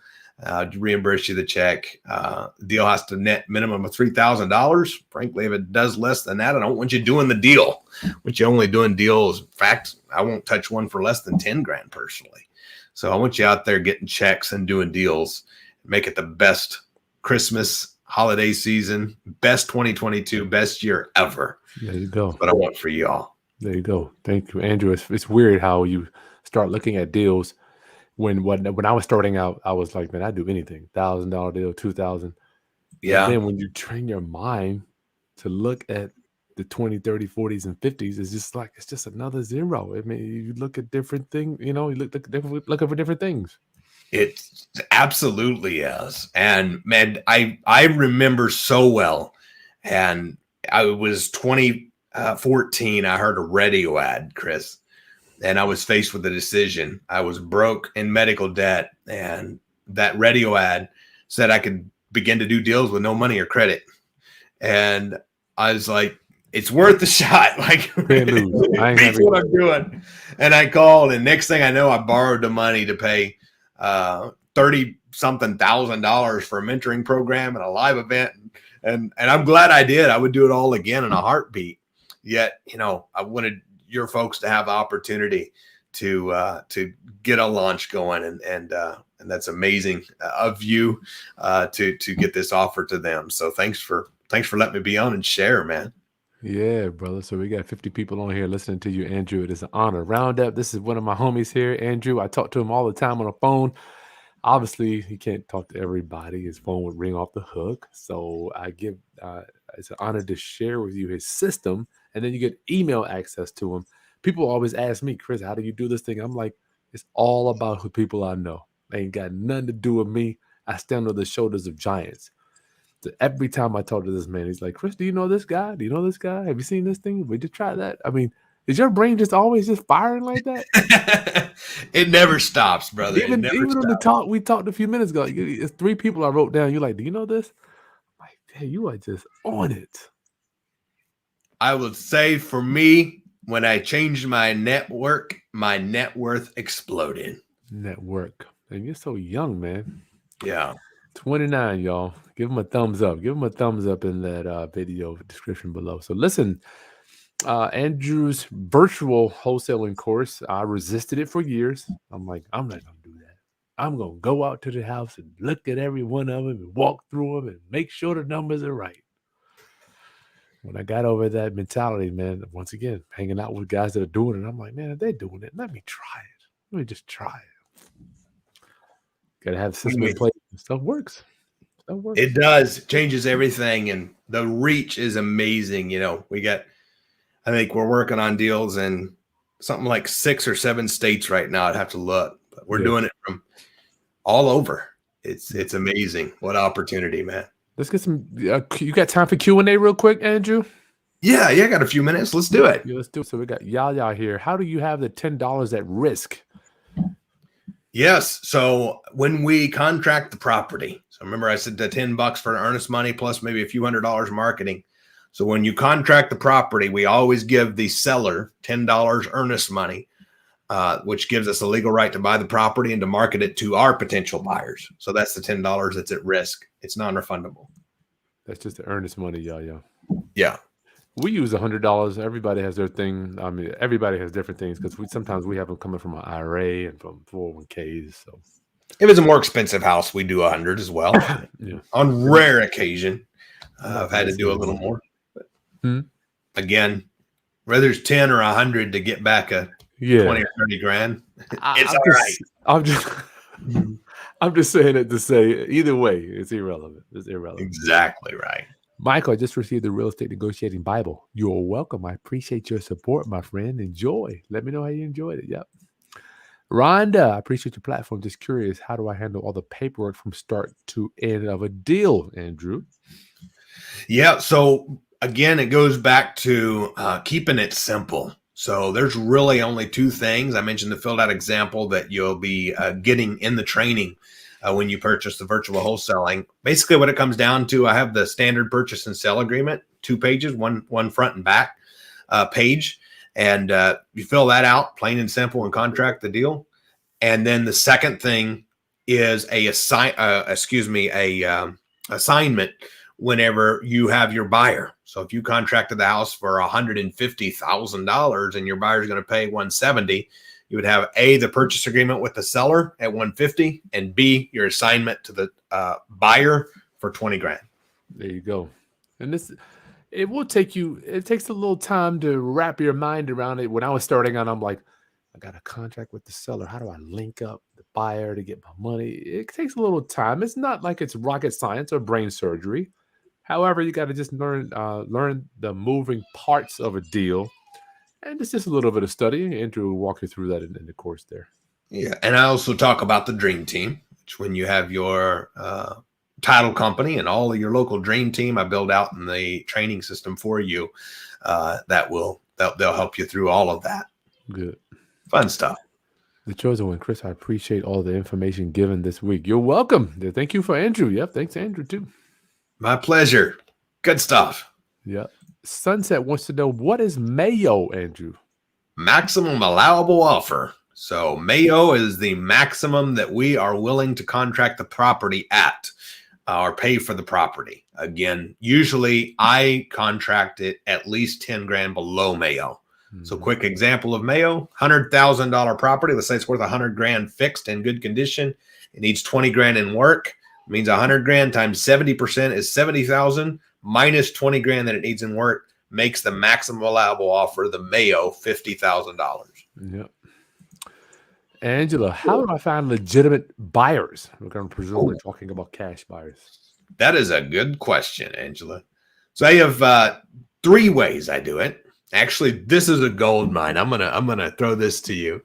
reimburse you the check. The deal has to net minimum of $3,000. Frankly, if it does less than that, I don't want you doing the deal. I want you only doing deals. In fact, I won't touch one for less than $10,000 personally. So I want you out there getting checks and doing deals. Make it the best Christmas holiday season, best 2022, best year ever. There you go. That's what I want for you all. There you go. Thank you, Andrew. It's weird how you start looking at deals. When I was starting out, I was like, man, I'd do anything. $1,000 deal, $2,000. Yeah. And then when you train your mind to look at the 20, 30, 40s, and 50s, it's just another zero. I mean, you look at different things, you look for different things. It absolutely is. And man, I remember so well. And I was 2014. I heard a radio ad, Chris, and I was faced with a decision. I was broke in medical debt. And that radio ad said I could begin to do deals with no money or credit. And I was like, it's worth the shot. Like, that's what I'm doing. And I called, and next thing I know, I borrowed the money to pay $30-something thousand for a mentoring program and a live event. And I'm glad I did. I would do it all again in a heartbeat. Yet, I wanted your folks to have the opportunity to get a launch going, and that's amazing of you to get this offer to them. So thanks for letting me be on and share, man. Yeah, brother. So we got 50 people on here listening to you, Andrew. It is an honor. Roundup. This is one of my homies here, Andrew. I talk to him all the time on the phone. Obviously, he can't talk to everybody. His phone would ring off the hook. So I give it's an honor to share with you his system, and then you get email access to him. People always ask me, Chris, how do you do this thing? I'm like, it's all about the people I know. They ain't got nothing to do with me. I stand on the shoulders of giants. So every time I talk to this man, he's like, Chris, do you know this guy? Do you know this guy? Have you seen this thing? We just try that. I mean, is your brain just always just firing like that? It never stops, brother. Even on the talk we talked a few minutes ago, it's 3 people I wrote down. You're like, do you know this? I'm like, hey, you are just on it. I would say for me, when I changed my network, my net worth exploded. Network. And you're so young, man. Yeah. 29, y'all. Give him a thumbs up. Give him a thumbs up in that video description below. So listen, Andrew's virtual wholesaling course, I resisted it for years. I'm like, I'm not going to do that. I'm going to go out to the house and look at every one of them and walk through them and make sure the numbers are right. When I got over that mentality, man, once again, hanging out with guys that are doing it, I'm like, man, if they're doing it, let me try it. Let me just try it. Got to have system in place. Stuff works. Stuff works. It does. It changes everything. And the reach is amazing. You know, I think we're working on deals in something like 6 or 7 states right now. I'd have to look, but we're doing it from all over. It's amazing. What opportunity, man. Let's get some, you got time for Q&A real quick, Andrew? Yeah, I got a few minutes. Let's do it. Yeah, let's do it. So we got Yaya here. How do you have the $10 at risk? Yes. So when we contract the property, so remember I said the $10 for earnest money plus maybe a few $100 marketing. So when you contract the property, we always give the seller $10 earnest money, which gives us a legal right to buy the property and to market it to our potential buyers. So that's the $10 that's at risk. It's non-refundable. That's just the earnest money, Yaya. Yeah. We use $100. Everybody has their thing. I mean, everybody has different things because sometimes we have them coming from an IRA and from 401ks. So if it's a more expensive house, we do 100 as well. Yeah. On rare occasion, I've had to do a little more. But again, whether it's 10 or 100 to get back a 20 or 30 grand, it's all right. I'm just saying it to say either way, it's irrelevant. It's irrelevant. Exactly right. Michael, I just received the Real Estate Negotiating Bible. You're welcome. I appreciate your support, my friend. Enjoy. Let me know how you enjoyed it. Yep. Rhonda, I appreciate your platform. Just curious, how do I handle all the paperwork from start to end of a deal, Andrew? Yeah. So again, it goes back to keeping it simple. So there's really only 2 things. I mentioned the filled out example that you'll be getting in the training when you purchase the virtual wholesaling. Basically what it comes down to, I have the standard purchase and sale agreement, 2 pages, one front and back page. And you fill that out plain and simple and contract the deal. And then the second thing is assignment whenever you have your buyer. So if you contracted the house for $150,000 and your buyer is going to pay $170,000, you would have A, the purchase agreement with the seller at $150,000, and B, your assignment to the buyer for $20,000. There you go. And it takes a little time to wrap your mind around it. When I was starting out, I'm like, I got a contract with the seller. How do I link up the buyer to get my money? It takes a little time. It's not like it's rocket science or brain surgery. However, you got to just learn the moving parts of a deal. And it's just a little bit of study. Andrew will walk you through that in the course there. Yeah. And I also talk about the dream team, which when you have your title company and all of your local dream team, I build out in the training system for you they'll help you through all of that. Good. Fun stuff. The chosen one, Chris, I appreciate all the information given this week. You're welcome. Thank you for Andrew. Yep. Thanks, Andrew, too. My pleasure. Good stuff. Yep. Sunset wants to know, what is Mayo, Andrew? Maximum allowable offer. So Mayo is the maximum that we are willing to contract the property at or pay for the property. Again, usually I contract it at least $10,000 below Mayo. So quick example of Mayo, $100,000 property. Let's say it's worth $100,000 fixed in good condition. It needs $20,000 in work. It means $100,000 times 70% is 70,000 minus $20,000 that it needs in work makes the maximum allowable offer, the Mayo, $50,000. Yep. Angela, how do I find legitimate buyers? We're going to presumably talking about cash buyers. That is a good question, Angela. So I have 3 ways I do it. Actually, this is a gold mine. I'm gonna throw this to you.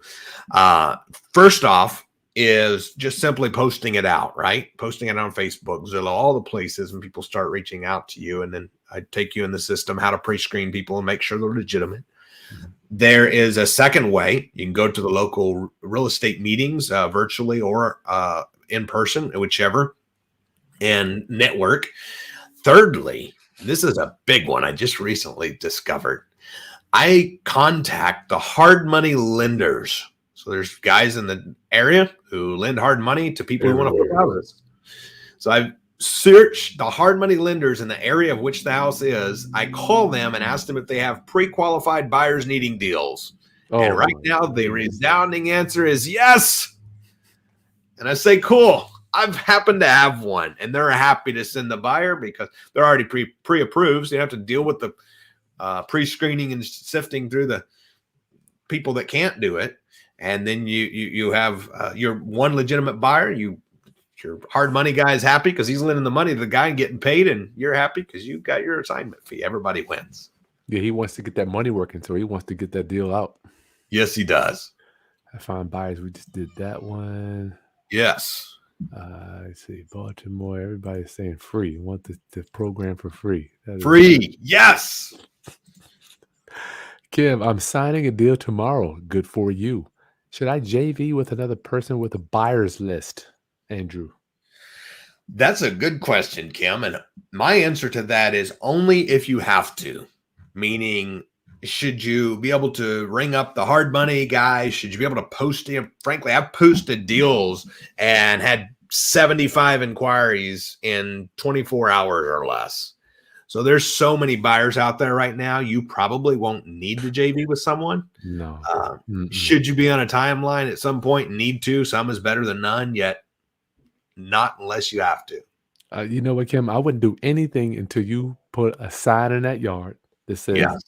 First off is just simply posting it out, right? Posting it on Facebook, Zillow, all the places, and people start reaching out to you. And then I take you in the system, how to pre-screen people and make sure they're legitimate. There is a second way. You can go to the local real estate meetings, virtually or in person, whichever, and network. Thirdly, this is a big one I just recently discovered. I contact the hard money lenders. So there's guys in the area who lend hard money to people who want to flip houses. So I've searched the hard money lenders in the area of which the house is. I call them and ask them if they have pre-qualified buyers needing deals. And right now the resounding answer is yes. And I say, cool. I've happened to have one, and they're happy to send the buyer because they're already pre-approved. So you have to deal with the pre-screening and sifting through the people that can't do it. And then you have your one legitimate buyer. Your hard money guy is happy because he's lending the money to the guy and getting paid, and you're happy because you got your assignment fee. Everybody wins. Yeah, he wants to get that money working, so he wants to get that deal out. Yes, he does. I find buyers. We just did that one. Yes. Let's see, Baltimore. Everybody's saying free. You want the program for free. Free. Yes. Kim, I'm signing a deal tomorrow. Good for you. Should I JV with another person with a buyer's list? Andrew. That's a good question, Kim. And my answer to that is only if you have to. Meaning, should you be able to ring up the hard money guy? Should you be able to post him? Frankly, I've posted deals and had 75 inquiries in 24 hours or less. So there's so many buyers out there right now. You probably won't need to JV with someone. No. Should you be on a timeline at some point and need to? Some is better than none, yet not unless you have to. You know what, Kim? I wouldn't do anything until you put a sign in that yard that says, Yes.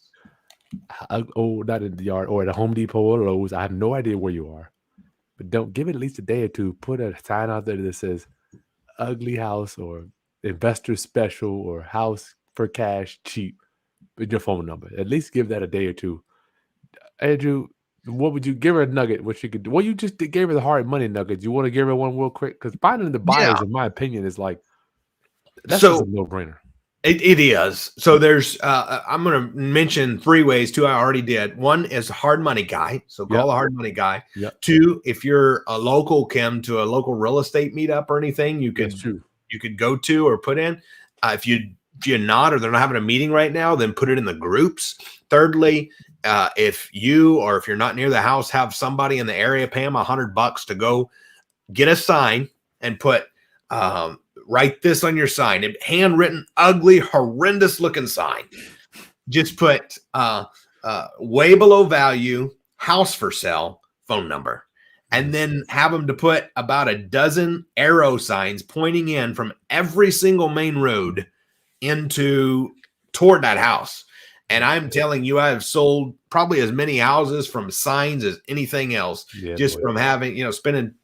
Not in the yard or at a Home Depot or Lowe's. I have no idea where you are, but don't give it at least a day or two. Put a sign out there that says ugly house or investor special or house for cash cheap with your phone number. At least give that a day or two. Andrew, what would you give her a nugget? What she could do? Well, you just gave her the hard money nugget. You want to give her one real quick? Because finding the buyers, in my opinion, is like that's just a no-brainer. It is. So there's I'm going to mention 3 ways. 2 I already did. One is a hard money guy. So call a hard money guy. Yep. 2, if you're a local, Kim, to a local real estate meetup or anything, you could go to or put in. If you're not, or they're not having a meeting right now, then put it in the groups. Thirdly, if you or if you're not near the house, have somebody in the area pay them $100 to go get a sign and put write this on your sign. A handwritten, ugly, horrendous looking sign. Just put way below value, house for sale, phone number. And then have them to put about a dozen arrow signs pointing in from every single main road toward that house. And I'm telling you, I have sold probably as many houses from signs as anything else, from having, spending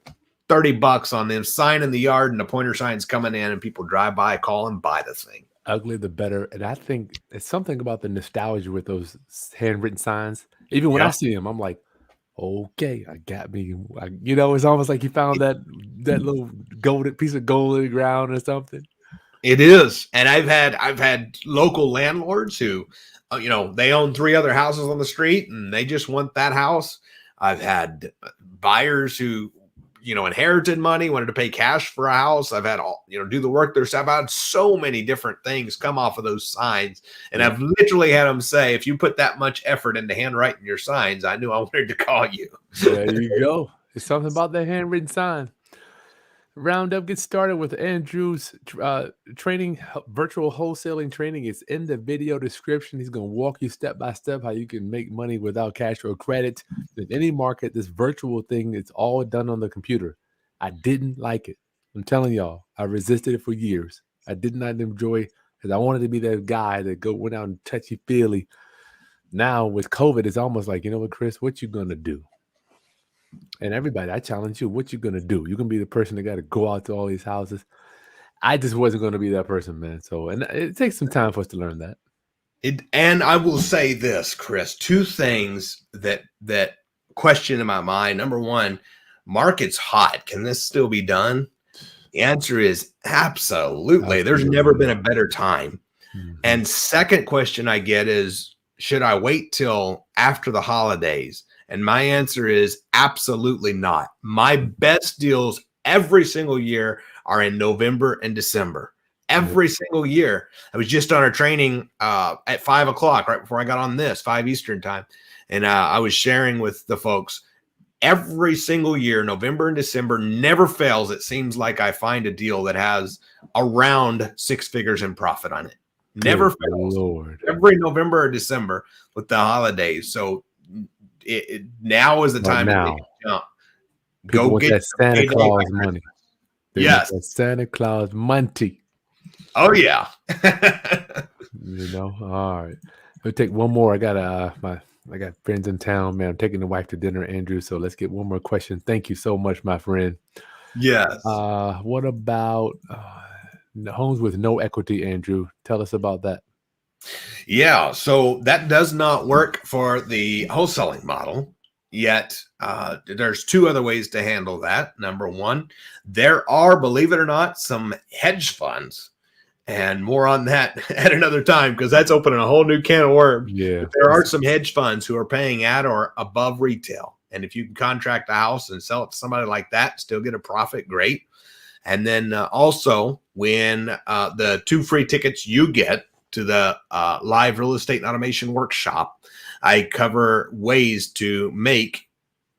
$30 on them, sign in the yard and the pointer signs coming in and people drive by, call and buy the thing. Ugly, the better. And I think it's something about the nostalgia with those handwritten signs. Even when I see them, I'm like, okay, I got me. It's almost like you found that little piece of gold in the ground or something. It is. And I've had local landlords who, they own 3 other houses on the street and they just want that house. I've had buyers who, inherited money, wanted to pay cash for a house. I've had do the work there. So I've had so many different things come off of those signs. And I've literally had them say, if you put that much effort into handwriting your signs, I knew I wanted to call you. There you go. It's something about that handwritten sign. Roundup, get started with Andrew's training, virtual wholesaling training. It's in the video description. He's going to walk you step by step how you can make money without cash or credit. In any market, this virtual thing, it's all done on the computer. I didn't like it. I'm telling y'all, I resisted it for years. I did not enjoy because I wanted to be that guy that went out and touchy-feely. Now with COVID, it's almost like, you know what, Chris, what you going to do? And everybody, I challenge you, what you going to do? You're going to be the person that got to go out to all these houses. I just wasn't going to be that person, man. So, and it takes some time for us to learn that. And I will say this, Chris, two things that question in my mind. Number one, market's hot. Can this still be done? The answer is absolutely. There's never been a better time. Mm-hmm. And second question I get is, should I wait till after the holidays? And my answer is absolutely not. My best deals every single year are in November and December. Every single year. I was just on our training at 5 o'clock, right before I got on this, 5 Eastern time. And I was sharing with the folks, every single year, November and December never fails. It seems like I find a deal that has around 6 figures in profit on it. Never fails. Lord. Every November or December with the holidays. So now is the time to jump. Go get that Santa Claus money. Yes, that Santa Claus money. Oh yeah. You know. All right. We'll take one more. I got friends in town, man. I'm taking the wife to dinner, Andrew. So let's get one more question. Thank you so much, my friend. Yes. What about homes with no equity, Andrew? Tell us about that. Yeah, so that does not work for the wholesaling model yet. There's 2 other ways to handle that. Number one, there are, believe it or not, some hedge funds, and more on that at another time because that's opening a whole new can of worms. Yeah, but there are some hedge funds who are paying at or above retail, and if you can contract a house and sell it to somebody like that, still get a profit, great. And then also, when the 2 free tickets you get to the live real estate and automation workshop, I cover ways to make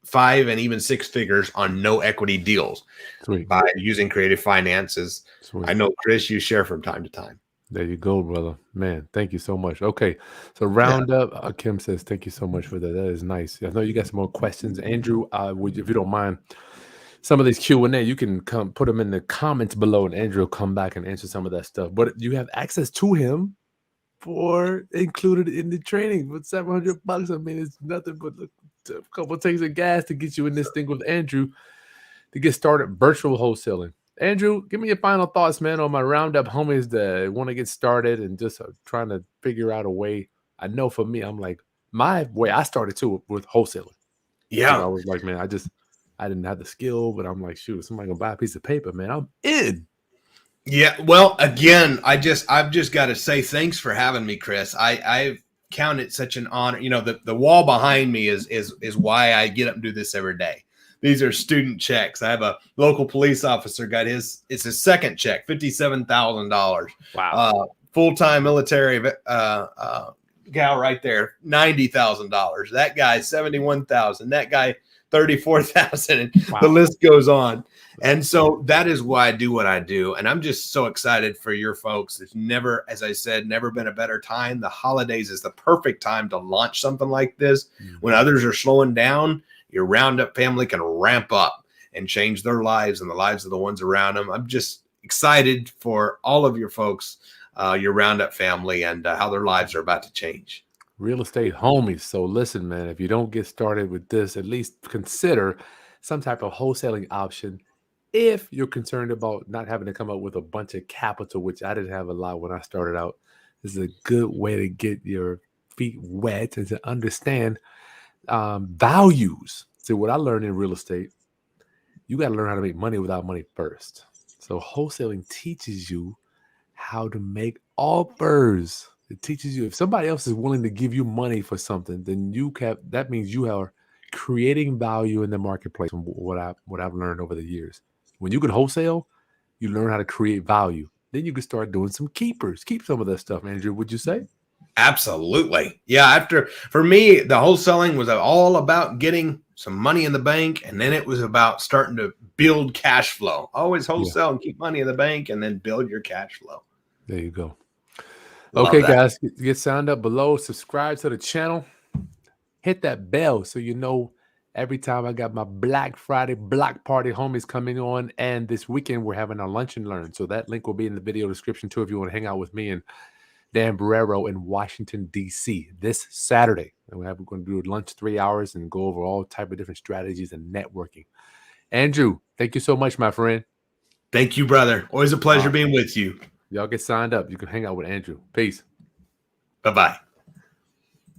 5 and even 6 figures on no equity deals. Sweet. By using creative finances. Sweet. I know, Chris, you share from time to time. There you go, brother. Man, thank you so much. Okay, so round up. Kim says, thank you so much for that. That is nice. I know you got some more questions. Andrew, if you don't mind, some of these Q&A, you can come put them in the comments below, and Andrew will come back and answer some of that stuff. But you have access to him for included in the training with $700. I mean, it's nothing but a couple of tanks of gas to get you in this thing with Andrew to get started virtual wholesaling. Andrew, give me your final thoughts, man, on my roundup homies that want to get started and just trying to figure out a way. I know for me, I'm like, my way I started too with wholesaling. Yeah. I was like, man, I didn't have the skill, but I'm like, shoot, somebody gonna buy a piece of paper, man, I'm in. Yeah, well, again, I've just got to say thanks for having me, Chris. I've count it such an honor. You know, the wall behind me is why I get up and do this every day. These are student checks. I have a local police officer got it's his second check, $57,000. Wow. Full-time military gal right there, $90,000. That guy, $71,000. That guy, $34,000. Wow. The list goes on. And so that is why I do what I do. And I'm just so excited for your folks. It's never, as I said, never been a better time. The holidays is the perfect time to launch something like this. Mm-hmm. When others are slowing down, your Roundup family can ramp up and change their lives and the lives of the ones around them. I'm just excited for all of your folks, your Roundup family, and how their lives are about to change. Real estate homies. So listen, man, if you don't get started with this, at least consider some type of wholesaling option. If you're concerned about not having to come up with a bunch of capital, which I didn't have a lot when I started out, this is a good way to get your feet wet and to understand values. See, what I learned in real estate, you got to learn how to make money without money first. So wholesaling teaches you how to make offers. It teaches you if somebody else is willing to give you money for something, then that means you are creating value in the marketplace. From what I've learned over the years. When you can wholesale, you learn how to create value. Then you can start doing some keepers. Keep some of that stuff, Andrew, would you say? Absolutely. Yeah. For me, the wholesaling was all about getting some money in the bank, and then it was about starting to build cash flow. Always wholesale and keep money in the bank, and then build your cash flow. There you go. Love Okay, that. guys, get signed up below. Subscribe to the channel. Hit that bell so you know every time I got my Black Friday block party homies coming on. And this weekend, we're having our lunch and learn. So that link will be in the video description too if you want to hang out with me and Dan Barrero in Washington, D.C. this Saturday. And we're going to do lunch 3 hours and go over all type of different strategies and networking. Andrew, thank you so much, my friend. Thank you, brother. Always a pleasure being with you. Y'all get signed up. You can hang out with Andrew. Peace. Bye-bye.